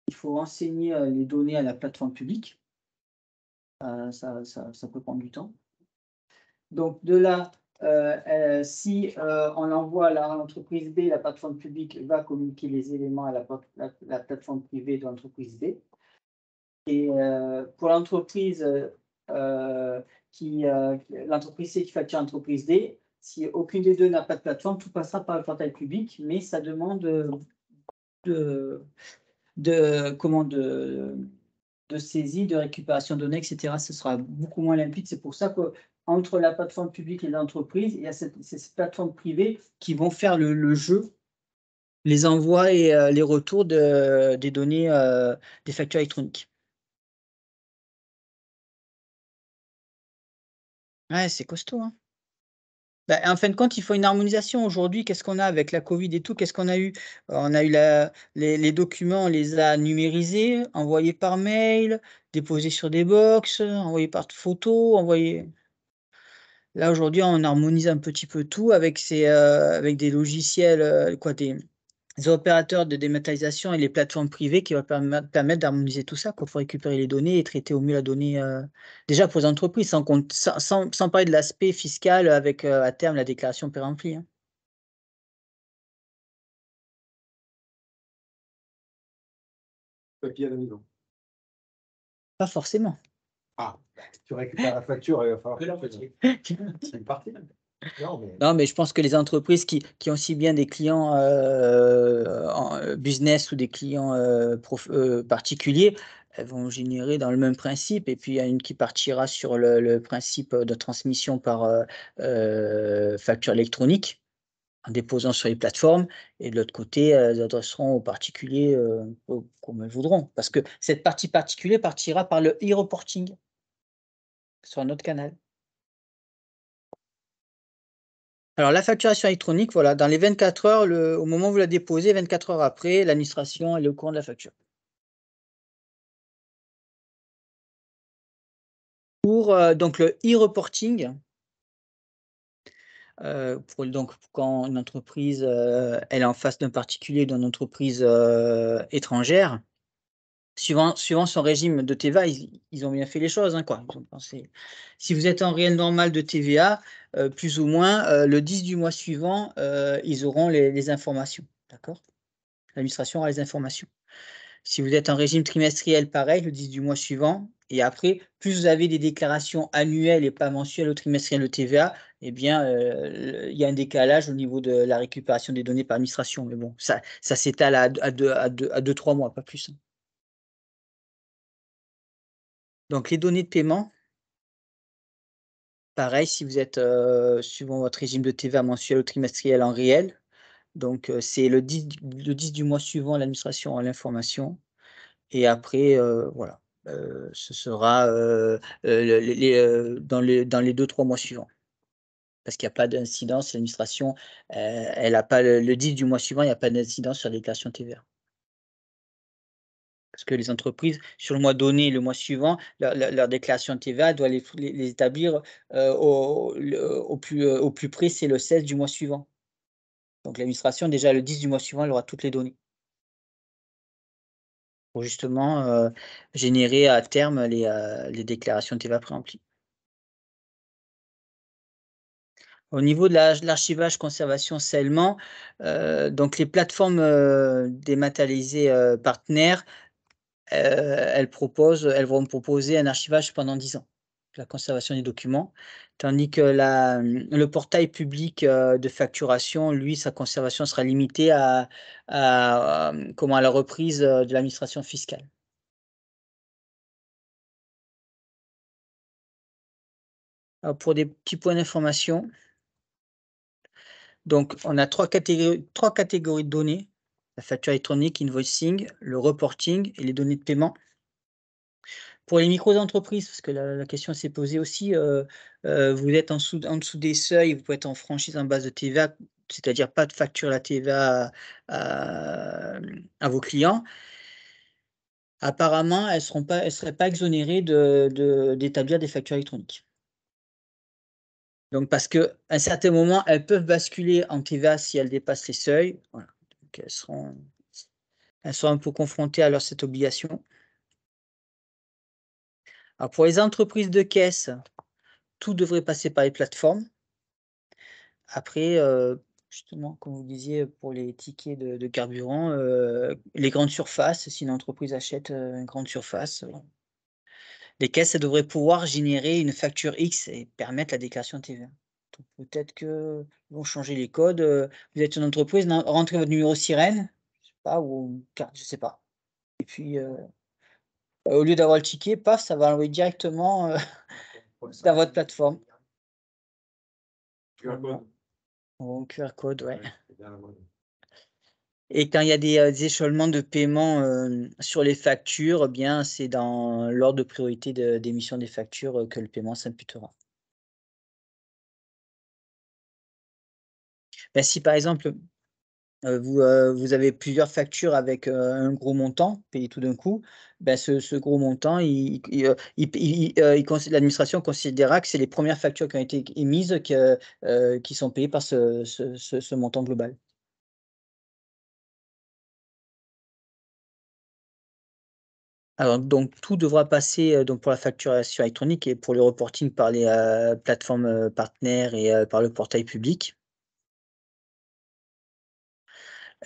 il faut renseigner les données à la plateforme publique. Ça peut prendre du temps. Donc de là, si on envoie à l'entreprise B, la plateforme publique va communiquer les éléments à la plateforme privée de l'entreprise B. Et pour l'entreprise l'entreprise C qui facture l'entreprise D, si aucune des deux n'a pas de plateforme, tout passera par le portail public, mais ça demande de saisie, de récupération de données, etc. Ce sera beaucoup moins limpide. C'est pour ça qu'entre la plateforme publique et l'entreprise, il y a ces plateformes privées qui vont faire le jeu, les envois et les retours des données des factures électroniques. Ouais, c'est costaud, hein. Bah, en fin de compte, il faut une harmonisation. Aujourd'hui, qu'est-ce qu'on a avec la Covid et tout? Qu'est-ce qu'on a eu? On a eu les documents, on les a numérisés, envoyés par mail, déposés sur des box, envoyés par photo, envoyés. Là, aujourd'hui, on harmonise un petit peu tout avec avec des logiciels, des opérateurs de dématérialisation et les plateformes privées qui vont permettre d'harmoniser tout ça, pour récupérer les données et traiter au mieux la donnée, déjà pour les entreprises, sans parler de l'aspect fiscal avec, à terme, la déclaration pré-remplie, hein. Papier à la maison. Pas forcément. Ah, tu récupères la facture et il va falloir que la facture. C'est une partie. Non, mais je pense que les entreprises qui ont aussi bien des clients business ou des clients particuliers, elles vont générer dans le même principe. Et puis, il y a une qui partira sur le principe de transmission par facture électronique, en déposant sur les plateformes. Et de l'autre côté, elles adresseront aux particuliers comme elles voudront. Parce que cette partie particulière partira par le e-reporting sur un autre canal. Alors la facturation électronique, voilà, dans les 24 heures, au moment où vous la déposez, 24 heures après, l'administration, elle est au courant de la facture. Pour donc le e-reporting, quand une entreprise, elle est en face d'un particulier, d'une entreprise étrangère, suivant son régime de TVA, ils ont bien fait les choses, hein, quoi. Ils ont pensé. Si vous êtes en réel normal de TVA, plus ou moins, le 10 du mois suivant, ils auront les informations, d'accord? L'administration aura les informations. Si vous êtes en régime trimestriel, pareil, le 10 du mois suivant. Et après, plus vous avez des déclarations annuelles et pas mensuelles ou trimestrielles de TVA, eh bien, il y a un décalage au niveau de la récupération des données par l'administration. Mais bon, ça s'étale à 2-3 mois, pas plus, hein. Donc, les données de paiement, pareil, si vous êtes suivant votre régime de TVA mensuel ou trimestriel en réel, donc c'est le 10 du mois suivant, l'administration a l'information. Et après, voilà, ce sera, dans les 2-3 mois suivants. Parce qu'il y a pas d'incidence, l'administration, elle a pas le 10 du mois suivant, il y a pas d'incidence sur la déclaration TVA. Parce que les entreprises, sur le mois donné, le mois suivant, leur déclaration de TVA doit les établir, au plus près, c'est le 16 du mois suivant. Donc l'administration, déjà le 10 du mois suivant, elle aura toutes les données. Pour justement, générer à terme les déclarations de TVA pré-remplies. Au niveau de l'archivage, conservation, scellement, donc les plateformes, dématérialisées, partenaires, elles vont proposer un archivage pendant 10 ans, la conservation des documents. Tandis que le portail public, de facturation, lui, sa conservation sera limitée à la reprise, de l'administration fiscale. Alors pour des petits points d'information, donc on a trois catégories de données: la facture électronique, invoicing, le reporting et les données de paiement. Pour les micro-entreprises, parce que la question s'est posée aussi, vous êtes en dessous des seuils, vous pouvez être en franchise en base de TVA, c'est-à-dire pas de facture à la TVA à vos clients. Apparemment, elles seraient pas exonérées d'établir des factures électroniques. Donc parce qu'à un certain moment, elles peuvent basculer en TVA si elles dépassent les seuils. Voilà, donc elles seront un peu confrontées à cette obligation. Alors pour les entreprises de caisse, tout devrait passer par les plateformes. Après, justement, comme vous disiez, pour les tickets de carburant, les grandes surfaces, si une entreprise achète, une grande surface, les caisses, elles devraient pouvoir générer une facture X et permettre la déclaration de TVA. Donc peut-être qu'ils vont changer les codes, vous êtes une entreprise, rentrez votre numéro sirène, je sais pas, ou une carte, je sais pas. Et puis, au lieu d'avoir le ticket, paf, ça va l'envoyer directement, dans votre plateforme. QR code. Au QR code, ouais. C'est bien la mode. Et quand il y a des échelonnements de paiement, sur les factures, eh bien, c'est dans l'ordre de priorité d'émission des factures, que le paiement s'imputera. Ben, si par exemple, vous avez plusieurs factures avec, un gros montant payé tout d'un coup, ben, ce gros montant, l'administration considérera que c'est les premières factures qui ont été émises qui sont payées par ce montant global. Alors donc tout devra passer, donc pour la facturation électronique et pour le reporting par les, plateformes, partenaires et par le portail public.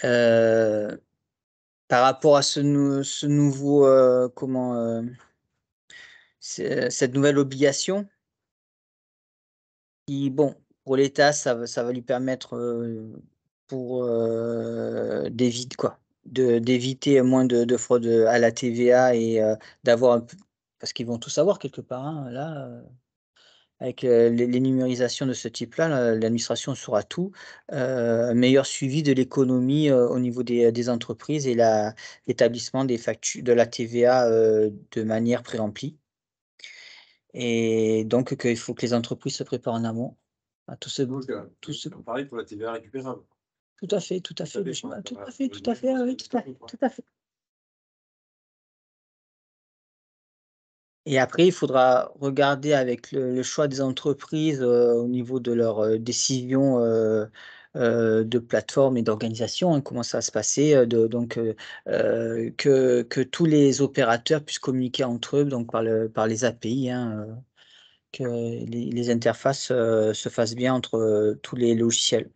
Heu, Par rapport à ce nouveau, cette nouvelle obligation qui bon, pour l'État, ça va lui permettre, d'éviter moins de fraude, à la TVA et d'avoir un p parce qu'ils vont tout savoir quelque part, hein, là, avec, les numérisations de ce type-là, l'administration saura tout. Un meilleur suivi de l'économie, au niveau des entreprises et l'établissement des factures de la TVA, de manière pré-remplie et donc qu'il faut que les entreprises se préparent en amont à Donc, tout ce pareil pour la TVA récupérable. tout à fait, tout à fait, dépend, tout voilà, à fait, tout à fait, oui, tout à fait, tout à fait. Et après, il faudra regarder avec le choix des entreprises, au niveau de leurs, décisions, de plateforme et d'organisation, hein, comment ça va se passer, que tous les opérateurs puissent communiquer entre eux, donc par les API, hein, que les interfaces, se fassent bien entre, tous les logiciels.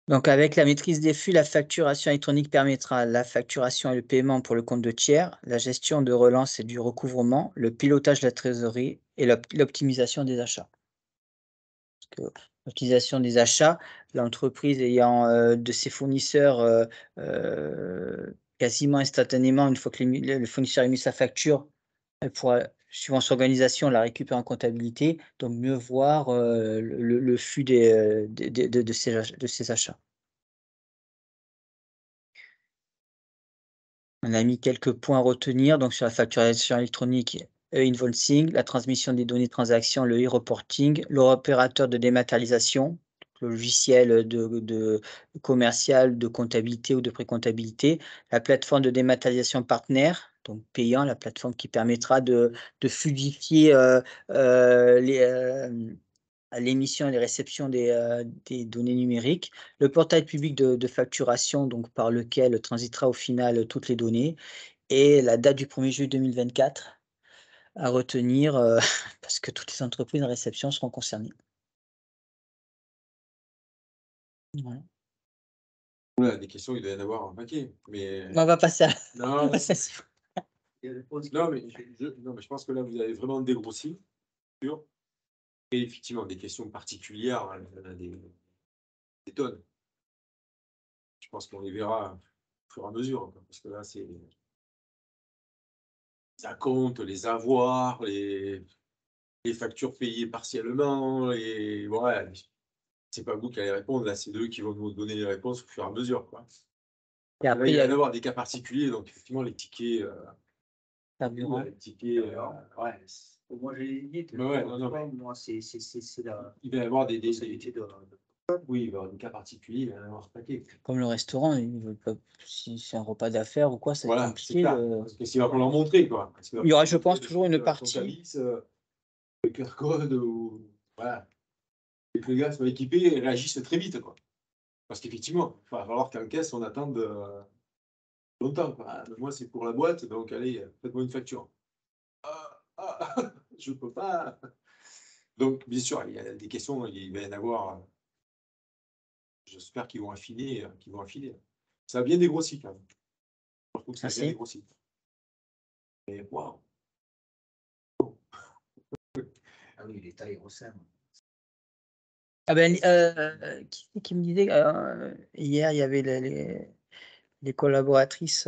Donc avec la maîtrise des flux, la facturation électronique permettra la facturation et le paiement pour le compte de tiers, la gestion de relance et du recouvrement, le pilotage de la trésorerie et l'optimisation des achats. Parce que l'optimisation des achats, l'entreprise ayant, de ses fournisseurs, quasiment instantanément, une fois que le fournisseur a émis sa facture, elle pourra, suivant son organisation, la récupérer en comptabilité, donc mieux voir, le flux de ses achats. On a mis quelques points à retenir, donc sur la facturation électronique, e-invoicing, la transmission des données de transaction, le e-reporting, l'opérateur de dématérialisation, le logiciel de commercial, de comptabilité ou de pré-comptabilité, la plateforme de dématérialisation partenaire, donc payant, la plateforme qui permettra de fluidifier, à l'émission et les réceptions des données numériques, le portail public de facturation, donc par lequel transitera au final toutes les données et la date du 1er juillet 2024 à retenir, parce que toutes les entreprises en réception seront concernées. Voilà. Ouais, des questions, il doit y en avoir un paquet, mais On va passer à non, Non, mais je pense que là, vous avez vraiment dégrossi sur et effectivement des questions particulières, hein, il y en a des tonnes. Je pense qu'on les verra au fur et à mesure, quoi, parce que là, c'est les acomptes, les avoirs, les factures payées partiellement et voilà, c'est pas vous qui allez répondre, là, c'est eux qui vont nous donner les réponses au fur et à mesure, quoi. et Là, après il il va y y a en avoir des cas particuliers, donc effectivement, les tickets, carburant. les tickets, ouais. Moi, j'ai dit, Ouais, non, moi, c'est la il va y avoir des responsabilité de oui, il va y avoir des cas particuliers, il va y en avoir un paquet. Comme le restaurant, ils veulent pas si c'est un repas d'affaires ou quoi, c'est Voilà, c'est compliqué ça. de Parce que s'il va falloir montrer, quoi. Parce qu'il va il y aura, falloir je pense, montrer toujours une ton partie cabis, le QR code ou voilà. Et que les gars soient équipés et réagissent très vite, quoi. Parce qu'effectivement, il va falloir qu'en caisse, on attende longtemps, quoi. Ah, moi, c'est pour la boîte, donc allez, faites-moi une facture. Ah, je ne peux pas. Donc, bien sûr, il y a des questions, il va y en avoir. J'espère qu'ils vont affiner, Ça a bien dégrossi quand même. Je trouve que ça a bien Merci. dégrossi. Mais waouh. Ah oui, les tailles ressemblent. Ah ben, qui c'est qui me disait, hier, il y avait les collaboratrices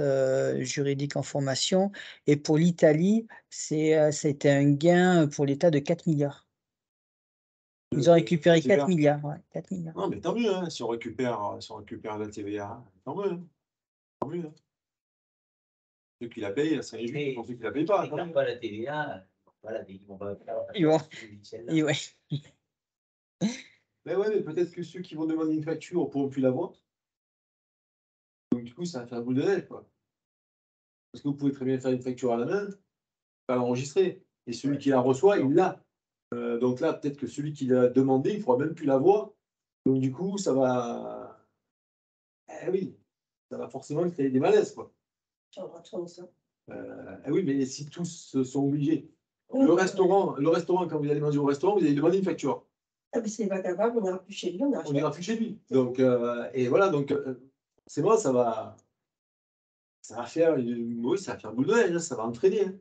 juridiques en formation, et pour l'Italie, c'était un gain pour l'État de 4 milliards. Ils ont récupéré 4 milliards, ouais, 4 milliards. Non, mais tant mieux, hein, si on récupère la TVA, tant mieux. Tant mieux. Ceux qui la payent, ça réjouit pour ceux qui ne la payent pas. Ils ne pas la TVA, ils vont pas Ils vont. Et Ouais. Mais ouais, mais peut-être que ceux qui vont demander une facture ne pourront plus l'avoir. Donc du coup, ça va faire un boule de neige, quoi. Parce que vous pouvez très bien faire une facture à la main, pas l'enregistrer. Et celui qui la reçoit, il l'a. Donc là, peut-être que celui qui l'a demandé, il ne pourra même plus l'avoir. Donc du coup, ça va. Eh oui, ça va forcément créer des malaises, quoi. Oui, mais si tous sont obligés. Le restaurant, quand vous allez manger au restaurant, vous allez demander une facture. Ah, mais s'il n'est pas capable, on n'ira plus chez lui, On n'ira plus chez lui. Donc, et voilà, donc c'est bon, ça va faire oui, ça va faire boule de neige, hein, ça va entraîner. Hein.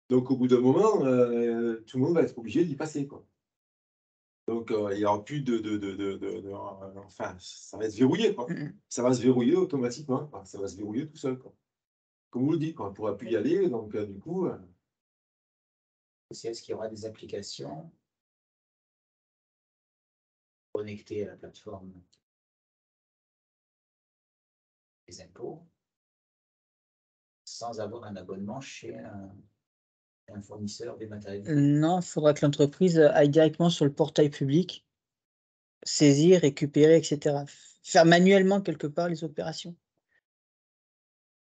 Donc au bout d'un moment, tout le monde va être obligé d'y passer, quoi. Donc il n'y aura plus enfin, ça va être verrouillé, quoi. Ça va se verrouiller automatiquement, quoi. Ça va se verrouiller tout seul, quoi. Comme vous le dites, quoi, on ne pourra plus y aller, donc du coup. Est-ce qu'il y aura des applications connectées à la plateforme des impôts sans avoir un abonnement chez un fournisseur dématérialisé? Non, il faudra que l'entreprise aille directement sur le portail public, saisir, récupérer, etc. Faire manuellement quelque part les opérations.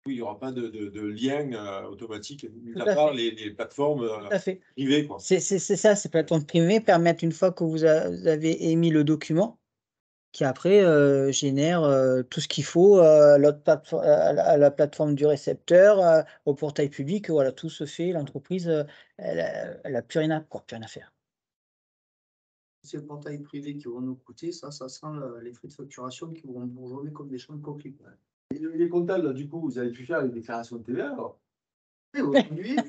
Oui, il n'y aura pas de lien automatique, mis Tout à à part fait. les plateformes Tout à fait. privées, quoi. C'est ça, ces plateformes privées permettent, une fois que vous avez émis le document, qui après génère tout ce qu'il faut à la plateforme du récepteur, au portail public, voilà, tout se fait. L'entreprise, elle a plus rien à faire. C'est le portail privé qui vont nous coûter, ça sent les frais de facturation qui vont bourgeonner comme des champs de coquilles. Et les comptables, là, du coup, vous avez pu faire les déclarations de TVA, alors? Aujourd'hui, On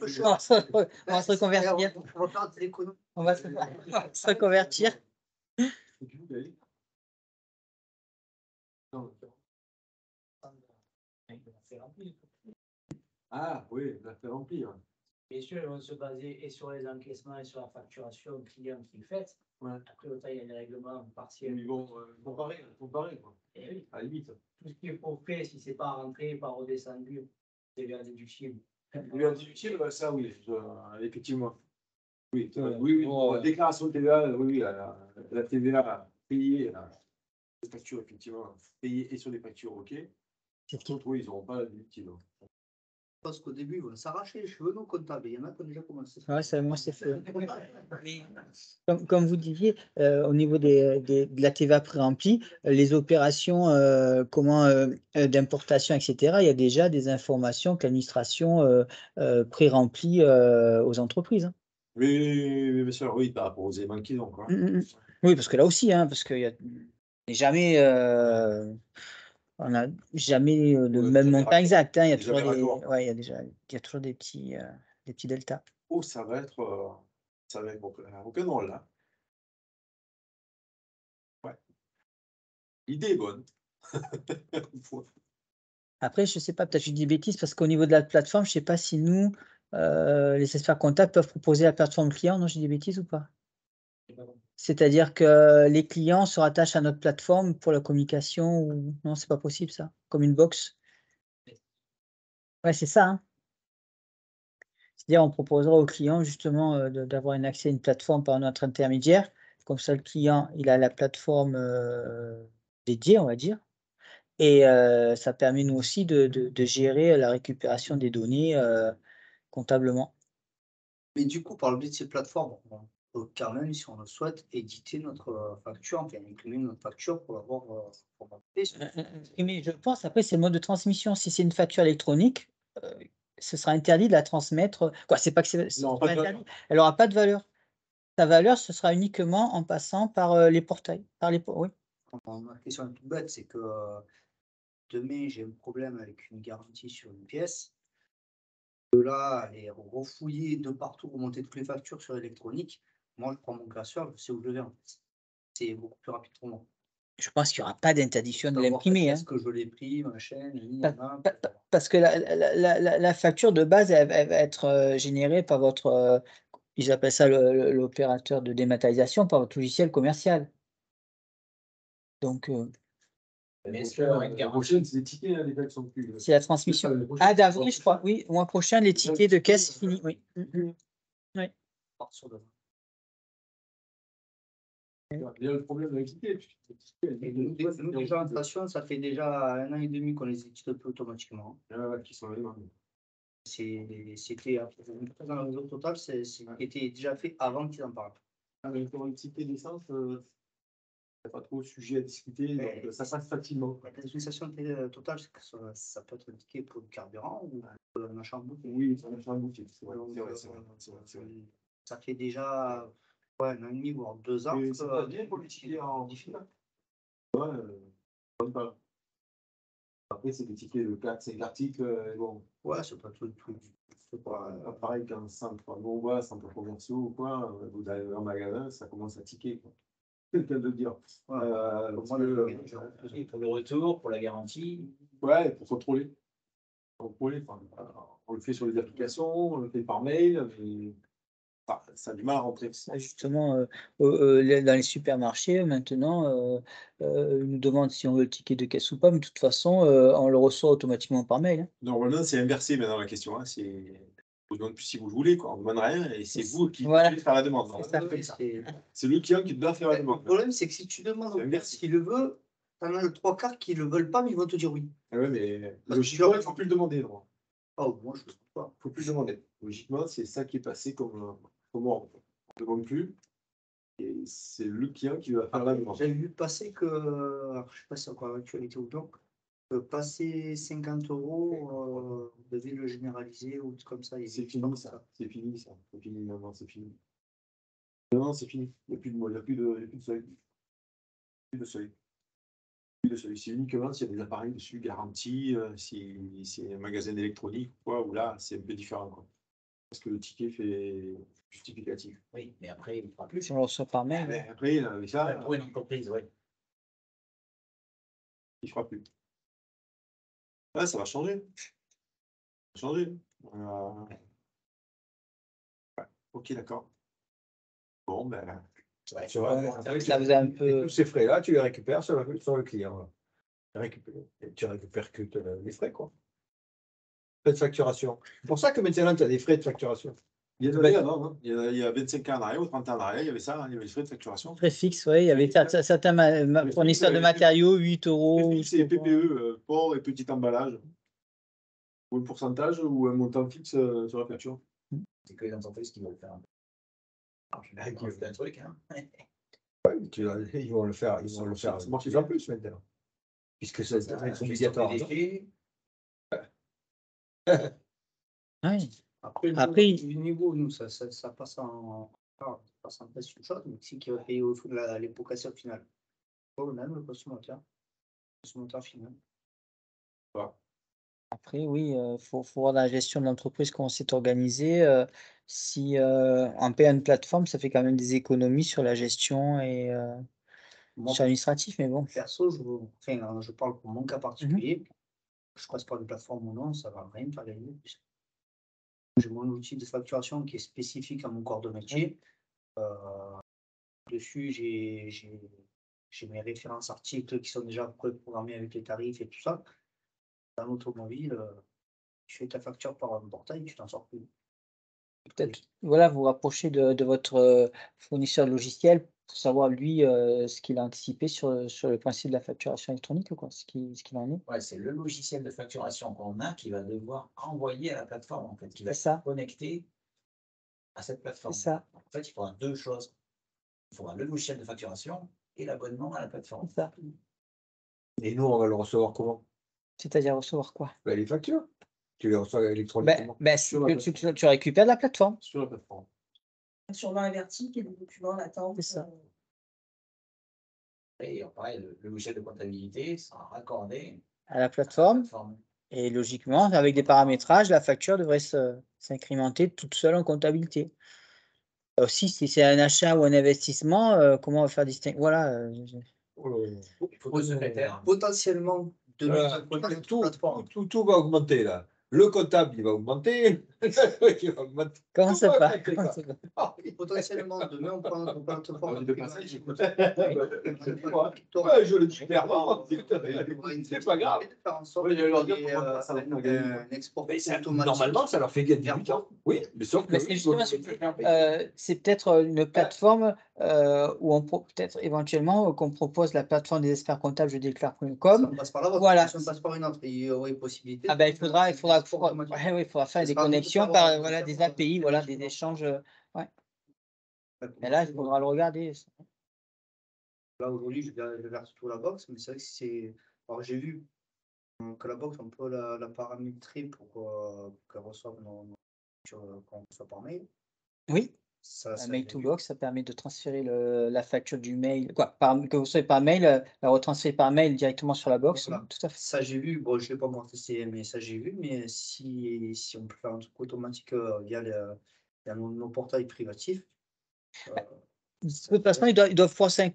va se reconvertir. On va faire de l'économie. On va se reconvertir. Ah oui, on a fait remplir. Bien sûr, ils vont se baser et sur les encaissements et sur la facturation client qu'ils font. Ouais. Après, autant il y a des règlements partiels. Ils vont comparer, quoi. Et oui, À la limite. tout ce qui est forfait, si c'est pas rentré, pas redescendu, c'est bien déductible. Lui déductible, ça oui, effectivement. Oui, Ouais. oui, Ouais. déclaration de TVA, oui, la TVA payée, les factures, effectivement, payées et sur les factures, ok. Par contre, oui, ils n'auront pas la déductible. Parce qu'au début, ils vont s'arracher les cheveux, nos comptables. Il y en a qui ont déjà commencé. Ouais, moi, c'est fait. Comme vous disiez, au niveau de la TVA pré-remplie, les opérations d'importation, etc., il y a déjà des informations que l'administration pré-remplit aux entreprises. Hein. Oui, bien sûr, oui, par rapport aux éléments qu'ils ont, quoi. Oui, parce que là aussi, hein, parce qu'il jamais, on n'a jamais le même montant exact. Hein, il y a toujours il y a toujours des petits deltas. Oh, ça va être aucun rôle, là. Ouais. L'idée est bonne. Après, je ne sais pas, peut-être je dis des bêtises, parce qu'au niveau de la plateforme, je ne sais pas si nous, les experts comptables peuvent proposer la plateforme client. Non, je dis des bêtises ou pas? C'est-à-dire que les clients se rattachent à notre plateforme pour la communication ou non, c'est pas possible ça? Comme une box? Ouais, c'est ça, hein. C'est-à-dire on proposera aux clients justement, d'avoir un accès à une plateforme par notre intermédiaire. Comme ça, le client, il a la plateforme, dédiée, on va dire. Et ça permet nous aussi de gérer la récupération des données, comptablement. Mais du coup, par le biais de ces plateformes, on peut quand même, si on le souhaite, éditer notre facture, enfin imprimer notre facture pour l'avoir formatée. Mais je pense après c'est le mode de transmission. Si c'est une facture électronique, ce sera interdit de la transmettre, quoi, c'est pas que c'est Non, pas pas de valeur. interdit, elle aura pas de valeur. Sa valeur, ce sera uniquement en passant par, les portails, par les po oui. Ma question est toute bête, c'est que demain, j'ai un problème avec une garantie sur une pièce. De là, aller refouiller de partout, remonter toutes les factures sur électronique. Moi, je prends mon classeur, je sais où je vais en fait. C'est beaucoup plus rapide pour moi. Je pense qu'il y aura pas d'interdiction de Savoir l'imprimer, hein. est-ce que je l'ai pris, machin, Pa nana, parce que la facture de base, elle va être, générée par votre, ils appellent ça l'opérateur de dématérialisation, par votre logiciel commercial. Donc, Mais est-ce La qu'il y aura une prochaine, garantie? c'est les tickets, hein, les gars, qui sont plus. c'est la transmission. Ah, d'avril, je crois, oui, mois prochain, les tickets de caisse, c'est fini, oui. Oui. à partir de Il y a le problème de les tickets. Et nous, déjà en station, ça fait déjà 1 an et demi qu'on les édite plus automatiquement. Qui sont les mains. C'était dans le réseau total, c'était déjà fait avant qu'ils en parlent. Mais pour les tickets d'essence, il n'y a pas trop de sujet à discuter, donc ça passe facilement. La station totale, c'est que ça peut être un ticket pour le carburant ou un achat en boutique. Oui, c'est un achat en boutique. C'est vrai, c'est vrai. Ça fait déjà 1 an et demi, voire 2 ans. Et ça va bien pour les tickets en difficile. Ouais, bonne pas. Après, c'est des tickets de 4-5 articles. Bon. Ouais, c'est pas tout. C'est pas pareil qu'un centre Nova, centre commercial ou quoi. Vous allez en magasin, ça commence à tiquer. Quelqu'un de dire. Pour le retour, pour la garantie. Ouais, pour contrôler. Enfin, on le fait sur les applications, on le fait par mail, mais ça a du mal à rentrer. Justement, dans les supermarchés maintenant, ils nous demandent si on veut le ticket de caisse ou pas, mais de toute façon, on le reçoit automatiquement par mail, hein. Normalement, c'est inversé maintenant la question. Hein. On ne demande plus si vous le voulez, quoi. On ne demande rien et c'est vous qui devez faire la demande. C'est le client qui doit faire la demande. Le problème, c'est que si tu demandes au client s'il le veut, tu en as le 3/4 qui ne le veulent pas, mais ils vont te dire oui. Ah ouais, mais logiquement, il ne faut plus le demander. Non. Oh, moi, je ne trouve pas. Il ne faut plus le demander. Logiquement, c'est ça qui est passé comme ordre. On ne demande plus. Et c'est le client qui va faire la demande. J'avais vu passer que, alors, je ne sais pas si c'est encore l'actualité ou non, que passer 50 €, vous devez le généraliser ou comme ça. C'est fini ça. C'est fini ça. C'est fini maintenant, c'est fini. Non, c'est fini. Il n'y a plus de seuil. Plus de seuil. C'est uniquement s'il y a des appareils dessus garantis, si c'est un magasin électronique ou quoi, où là, c'est un peu différent. Quoi. Parce que le ticket fait justificatif. Oui, mais après, il ne fera plus. Si on le reçoit par mail. Mais après, avec ça, Pour une entreprise, oui. il ne fera plus. Ouais, ça va changer. Ça va changer. Ouais. Ok, d'accord. Bon, ben. Ouais, Tu vois, Ça vous a un peu. tous ces frais-là, tu les récupères sur le client. Tu récupères que les frais, quoi. Frais de facturation. C'est pour ça que maintenant, tu as des frais de facturation. Il y a avant, hein. Il y a 25 ans en arrière ou 30 ans en arrière, il y avait ça, hein, il y avait les frais de facturation. Frais fixes, oui, il y avait certains fournisseurs de matériaux, 8 €. C'est PPE, port et petit emballage. Ou un pourcentage ou un montant fixe sur la facture. C'est que les entreprises qui veulent faire un truc. Hein. Ouais, ils vont le faire, ils vont le faire de plus en plus maintenant. Puisque c'est obligatoire. Oui. Après, du niveau, nous, ça passe en test une chose, mais c'est qui va payer les pots cassés au final. Pas le même, le consommateur. Le consommateur final. Après, oui, il faut voir dans la gestion de l'entreprise comment c'est organisé. Si on paie à une plateforme, ça fait quand même des économies sur la gestion et sur l'administratif, mais bon. Perso, je parle pour mon cas particulier. Je passe par une plateforme ou non, ça ne va rien me faire gagner. J'ai mon outil de facturation qui est spécifique à mon corps de métier. Dessus, j'ai mes références articles qui sont déjà préprogrammés avec les tarifs et tout ça. Dans l'automobile, tu fais ta facture par un portail, tu t'en sors plus. Peut-être, voilà, vous rapprocher de votre fournisseur de logiciel pour savoir lui ce qu'il a anticipé sur le principe de la facturation électronique ou quoi, ce qu'il en est. Ouais, c'est le logiciel de facturation qu'on a qui va devoir envoyer à la plateforme, en fait, qui va C'est ça. se connecter à cette plateforme. C'est ça. En fait, il faudra 2 choses. Il faudra le logiciel de facturation et l'abonnement à la plateforme. C'est ça. Et nous, on va le recevoir comment? C'est-à-dire recevoir quoi? Les factures. Tu les reçois électroniquement. Tu récupères de la plateforme. Sur la plateforme. Sûrement inverti, qu'il y a des documents latents. C'est ça. Et pareil, le logiciel de comptabilité sera raccordé À la à la plateforme. plateforme. Et logiquement, avec des paramétrages, la facture devrait s'incrémenter toute seule en comptabilité. Aussi, si c'est un achat ou un investissement, comment on va faire distinguer? Voilà. Photo secrétaire. Potentiellement, de Tout va augmenter là. Le comptable, il va augmenter. Il va augmenter. Comment ça va? Potentiellement, demain, on prend une plateforme de passage. Je le dis clairement. C'est pas grave. Normalement, ça leur fait gagner du temps. Oui, mais sauf que. C'est peut-être une plateforme où on peut-être éventuellement qu'on propose la plateforme des experts comptables je déclare.com. On passe par la vôtre. Voilà. Si on passe par une autre, il y aurait possibilité. Ah ben, il faudra faire des connexions par des API, des échanges. Ouais. Mais là, il faudra le regarder. Là, aujourd'hui, je verse surtout la box, mais c'est vrai que c'est. Alors, j'ai vu que la box, on peut la paramétrer pour qu'elle reçoive nos qu'on reçoit par mail. Oui. Ça, Mail to box, ça permet de transférer la facture du mail, que vous recevez par mail, la retransférer par mail directement sur la box. Voilà. Tout à fait. Ça, j'ai vu. Bon, je ne l'ai pas encore testé, mais ça, j'ai vu. Mais si on peut faire un truc automatique via nos portails privatifs. De toute façon, ils doivent pouvoir ces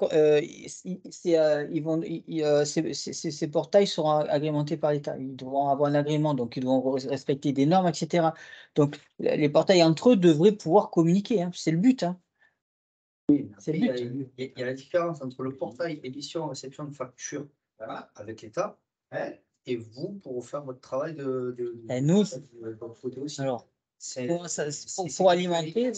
portails seront agrémentés par l'État. Ils devront avoir un agrément, donc ils devront respecter des normes, etc. Donc, les portails entre eux devraient pouvoir communiquer. Hein. C'est le but. Hein. Oui, c'est le but. Il y a la différence entre le portail édition réception de facture avec l'État et vous pour faire votre travail de nous, votre côté aussi. Alors, pour alimenter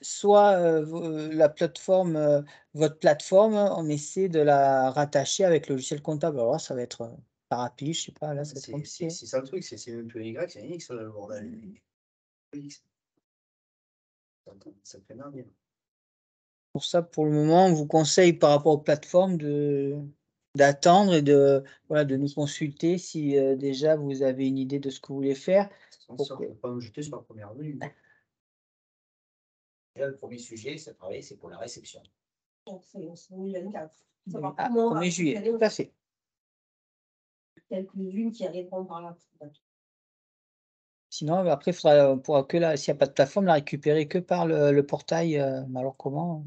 soit la plateforme, votre plateforme, on essaie de la rattacher avec le logiciel comptable. Alors là, ça va être par API, je sais pas, là, c'est compliqué. C'est ça le truc, c'est même plus Y, c'est un X, là, le bordel. Ça fait bien. Pour ça, pour le moment, on vous conseille par rapport aux plateformes d'attendre et de nous consulter si déjà vous avez une idée de ce que vous voulez faire. On ne peut pas me jeter sur la première vue. Le premier sujet, c'est pareil, c'est pour la réception. Donc, c'est 2024. 1er juillet, tout à fait. Quelques-unes qui arriveront par là. Sinon, après, on pourra s'il n'y a pas de plateforme, la récupérer que par le portail. Alors comment?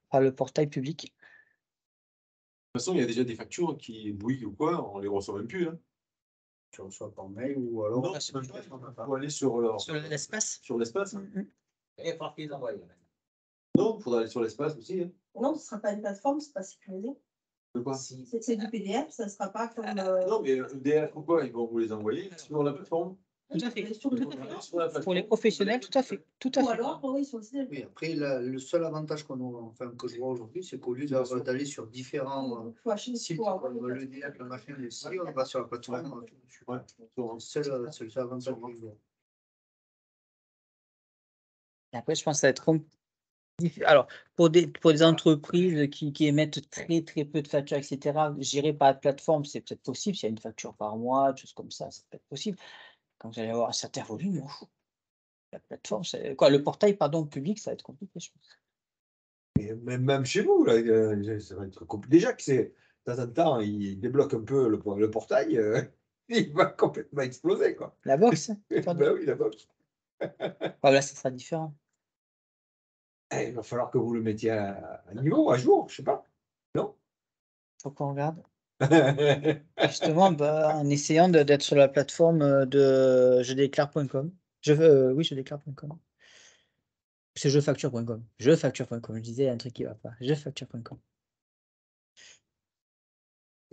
Par le portail public. De toute façon, il y a déjà des factures qui bouillent ou quoi, on les reçoit même plus. Hein. Tu reçois par mail ou alors. Non, c'est même pas. Il faut aller sur l'espace. Sur l'espace. Et par qu'ils envoient. Non, il faudra aller sur l'espace aussi. Hein. Non, ce ne sera pas une plateforme, ce n'est pas sécurisé. De quoi? C'est du PDF, ça ne sera pas comme. Non, mais EDF ou quoi, ils vont vous les envoyer sur la plateforme. Tout à fait. Sur Pour les professionnels, tout à fait. Tout à Ou fait. alors, oui, sur le site. Oui, après, le seul avantage que je vois aujourd'hui, c'est qu'au lieu d'aller sur différents sites, comme l'EDF, le machin, ici, on va sur la plateforme. C'est le seul avantage que je vois. Et après, je pense que ça va être alors, pour des entreprises qui émettent très peu de factures, etc., gérer par la plateforme, c'est peut-être possible. S'il y a une facture par mois, des choses comme ça, c'est peut-être possible. Quand vous allez avoir un certain volume, la plateforme, le portail, pardon, public, ça va être compliqué, je pense. Et même chez vous, là, ça va être compliqué. Déjà que c'est, de temps en temps, il débloque un peu le portail, il va complètement exploser, quoi. La box? Ben oui, la box. Là, ça sera différent. Il va falloir que vous le mettiez à niveau, à jour, je sais pas. Non? Faut qu'on regarde. Justement, en essayant d'être sur la plateforme de jedéclare.com. Oui, jedéclare.com. C'est jefacture.com. Jefacture.com. Je disais un truc qui va pas. Jefacture.com.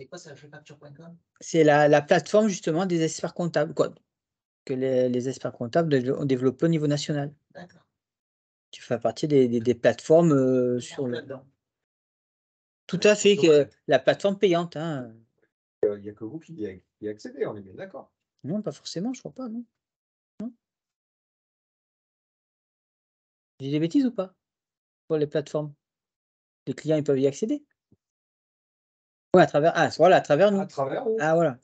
C'est quoi ça, jefacture.com? C'est la plateforme justement des experts comptables, que les experts comptables ont développé au niveau national. D'accord. Tu fais partie des plateformes sur le. Tout à fait, la plateforme payante. Hein. Il n'y a que vous qui y accédez, on est bien d'accord. Non, pas forcément, je crois pas, non. J'ai des bêtises ou pas? Pour les plateformes. Les clients, ils peuvent y accéder. Oui, à travers nous. À travers. Ah, voilà.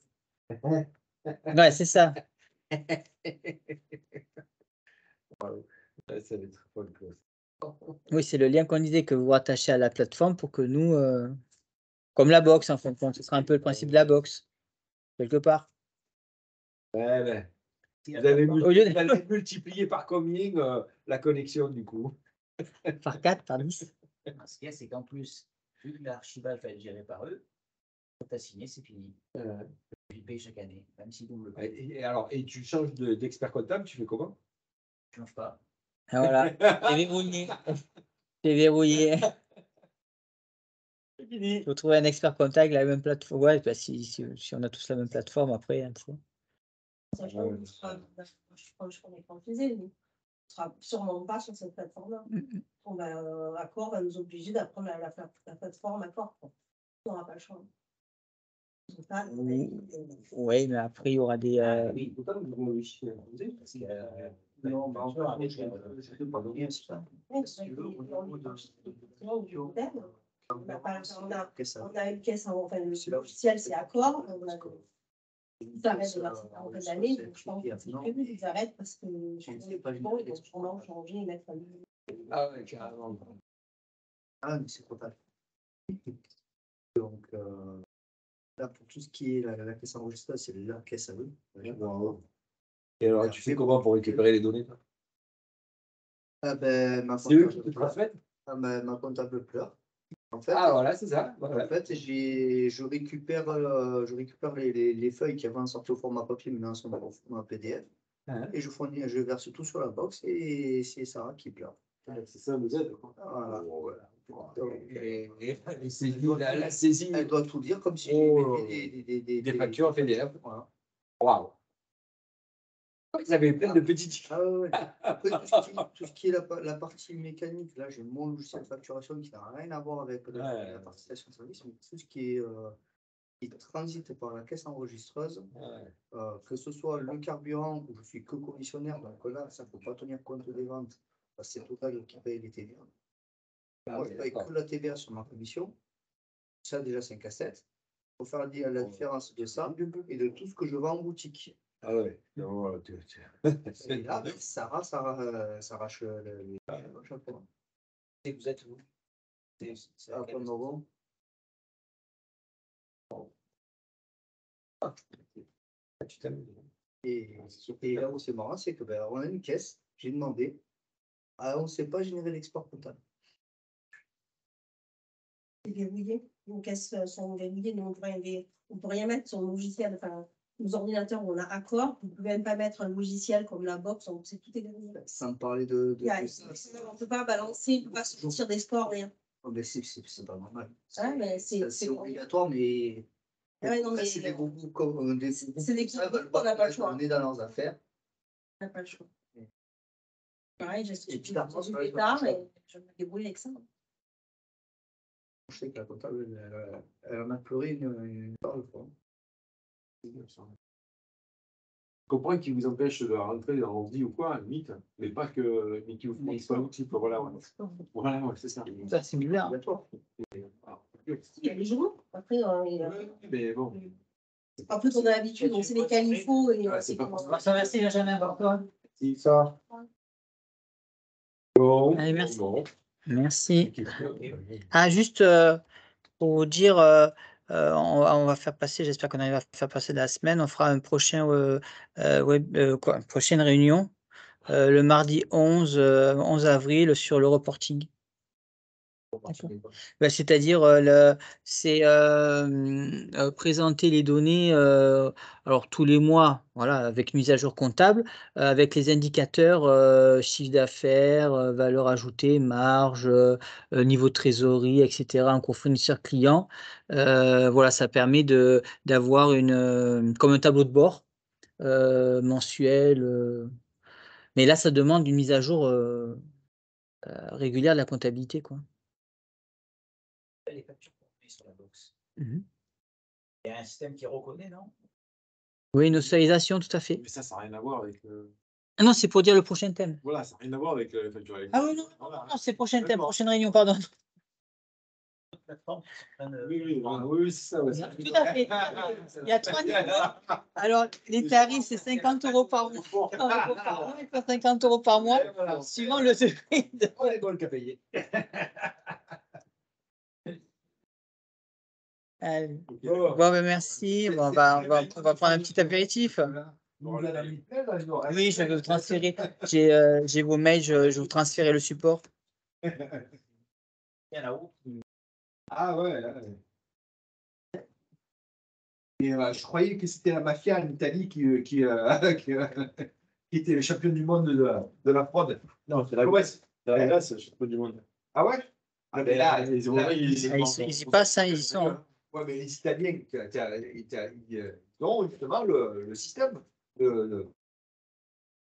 Ouais, c'est ça. Ouais, ça va être folle, quoi. Oui, c'est le lien qu'on disait que vous rattachez à la plateforme pour que nous, comme la box en fin de compte, ce sera un peu le principe de la box, quelque part. Ouais, ouais. Si Vous la avez plateforme- Au lieu de vous allez multiplier par combien la connexion, du coup? par 4, par 10. Ce qu'il y a, c'est qu'en plus, vu que l'archivage va être géré par eux, quand tu as signé, c'est fini. Tu payes chaque année, même si double Ouais, pay. et tu changes d'expert comptable, tu fais comment? Tu ne changes pas. Ah, voilà, c'est verrouillé. C'est verrouillé. C'est fini. Il faut trouver un expert comptable, la même plateforme. Ouais, bah, si on a tous la même plateforme, après, hein, c'est- Sachant qu'on sera, je connais pas utilisé, mais on sera sûrement pas sur cette plateforme-là. On va, Accor va nous obliger d'apprendre la plateforme Accor, quoi. On n'aura pas le choix. Ils ont pas- Oui, mais après, il y aura des. Oui, Pourtant, oui. parce que Non, bah, en fait, moi, avec, je ne pas bien ça. Ouais, Si tu veux, au niveau de- on n'a pas- Qu'est-ce que ça on a une caisse, enfin, le C'est là où- logiciel, c'est Accor. On a- Parce que- Ils arrêtent de verser en fin d'année, donc je pense que c'est prévu qu'ils arrêtent parce que je On pense sait pas qu'ils vont sûrement changer et mettre un nouveau. Ah ouais, carrément. Ah, mais c'est trop tard. Donc, là, pour tout ce qui est la caisse enregistreuse, c'est la caisse à eux. Wow. Et alors, tu fais comment pour récupérer les données, toi? Ah ben, C'est eux qui te transmettent? ma comptable pleure. En fait, Ah, voilà, c'est ça. en Voilà. fait, je récupère les feuilles qui avaient sorti au format papier, maintenant sont au format PDF, Hein? et je verse tout sur la box, et c'est Sarah qui pleure. C'est ça, vous êtes, quoi. Voilà. Oh, voilà. Donc, Et c'est la saisie elle doit tout dire comme si Oh, je lui mettais des factures en PDF. Voilà. Waouh! Vous avez plein de petites. Ah ouais, ouais. Après, tout ce qui est la partie mécanique, là, j'ai mon logiciel de facturation qui n'a rien à voir avec la partie station de service, mais tout ce qui transite par la caisse enregistreuse, que ce soit le carburant, où je suis que commissionnaire, donc là, ça ne peut pas tenir compte des ventes, parce que c'est Total qui paye les TVA. Moi, je paye que la TVA sur ma commission. Ça, déjà, c'est un casse-tête. Il faut faire la différence de ça et de tout ce que je vends en boutique. Ah ouais. Non, Et là, Sarah s'arrache le chapeau. Et vous êtes où? C'est à À quel- Pont-Novo. tu t'amuses. Et là où c'est marrant, c'est que on a une caisse, j'ai demandé, on ne sait pas générer l'export comptable. C'est verrouillé. Nos caisses sont verrouillées, donc on peut rien mettre sur le logiciel. Enfin, nos ordinateurs, on a Accor. Vous ne pouvez même pas mettre un logiciel comme la box, c'est tout est verrouillé. Sans me parler de On ne peut pas balancer, on ne peut pas sortir des sports, rien. Oh, mais c'est pas normal. Ah, mais C'est obligatoire, mais. Ah ouais, non, mais c'est des groupes comme des c'est des ça, groupes qu'on n'a pas le choix. On est dans leurs affaires. On n'a pas le choix. Pareil, j'ai Et puis, dans une pétard et je me débrouille avec ça. Je sais que la comptable, elle en a pleuré une part de fois. Je comprends qu'ils vous empêchent de rentrer dans l'ordi ou quoi, limite, mais pas que, mais qu'ils vous fournissent pas l'outil. Voilà, ouais. Voilà, ouais, c'est ça. Ça, c'est bizarre. Obligatoire. Il y a des jours. Après, Mais bon. après on a l'habitude, on sait lesquels il faut. Et C'est pas comment- forcément. Merci, Benjamin, encore toi. Si, ça. Bon. Allez, merci. Bon. Merci. Ah, juste pour vous dire, on va faire passer, j'espère qu'on arrive à faire passer la semaine, on fera un prochain prochaine réunion le mardi 11 avril sur le reporting. Bah, c'est-à-dire, présenter les données, alors tous les mois, voilà, avec mise à jour comptable, avec les indicateurs, chiffre d'affaires, valeur ajoutée, marge, niveau de trésorerie, et cetera, en cours fournisseur client. Voilà, ça permet d'avoir comme un tableau de bord, mensuel, mais là, ça demande une mise à jour, régulière de la comptabilité, quoi. Les factures qu'on met sur la box. Mmh. Il y a un système qui reconnaît, non? Oui, une ossaisation, tout à fait. Mais ça n'a rien à voir avec. Ah non, c'est pour dire le prochain thème. Voilà, ça n'a rien à voir avec la facture Ah électronique. oui, non, Voilà. non, c'est prochain thème, D'accord. prochaine réunion, pardon. plateformes qui sont en train de. Oui, c'est ça. Ouais. Tout à fait. Il y a 3 niveaux. Alors, les tarifs, c'est 50 € par mois. 50 € par mois, suivant le degré de. On est bon qu'à payer. Allez. Bon, Bon, ben merci. Bon, on va prendre un petit apéritif. nous, on a mis plein, là, il nous reste. Oui, je vais vous transférer. J'ai vos mails, je vais vous transférer le support. Il y en a où? Ah ouais. Et je croyais que c'était la mafia en Italie qui était le champion du monde de la fraude. Non, c'est la Grèce. C'est la Grèce, je suis pas du monde. Ah ouais? Ah mais là, ils Ils y passent, hein, ils y sont. ouais, mais les Italiens, ils ont justement le système.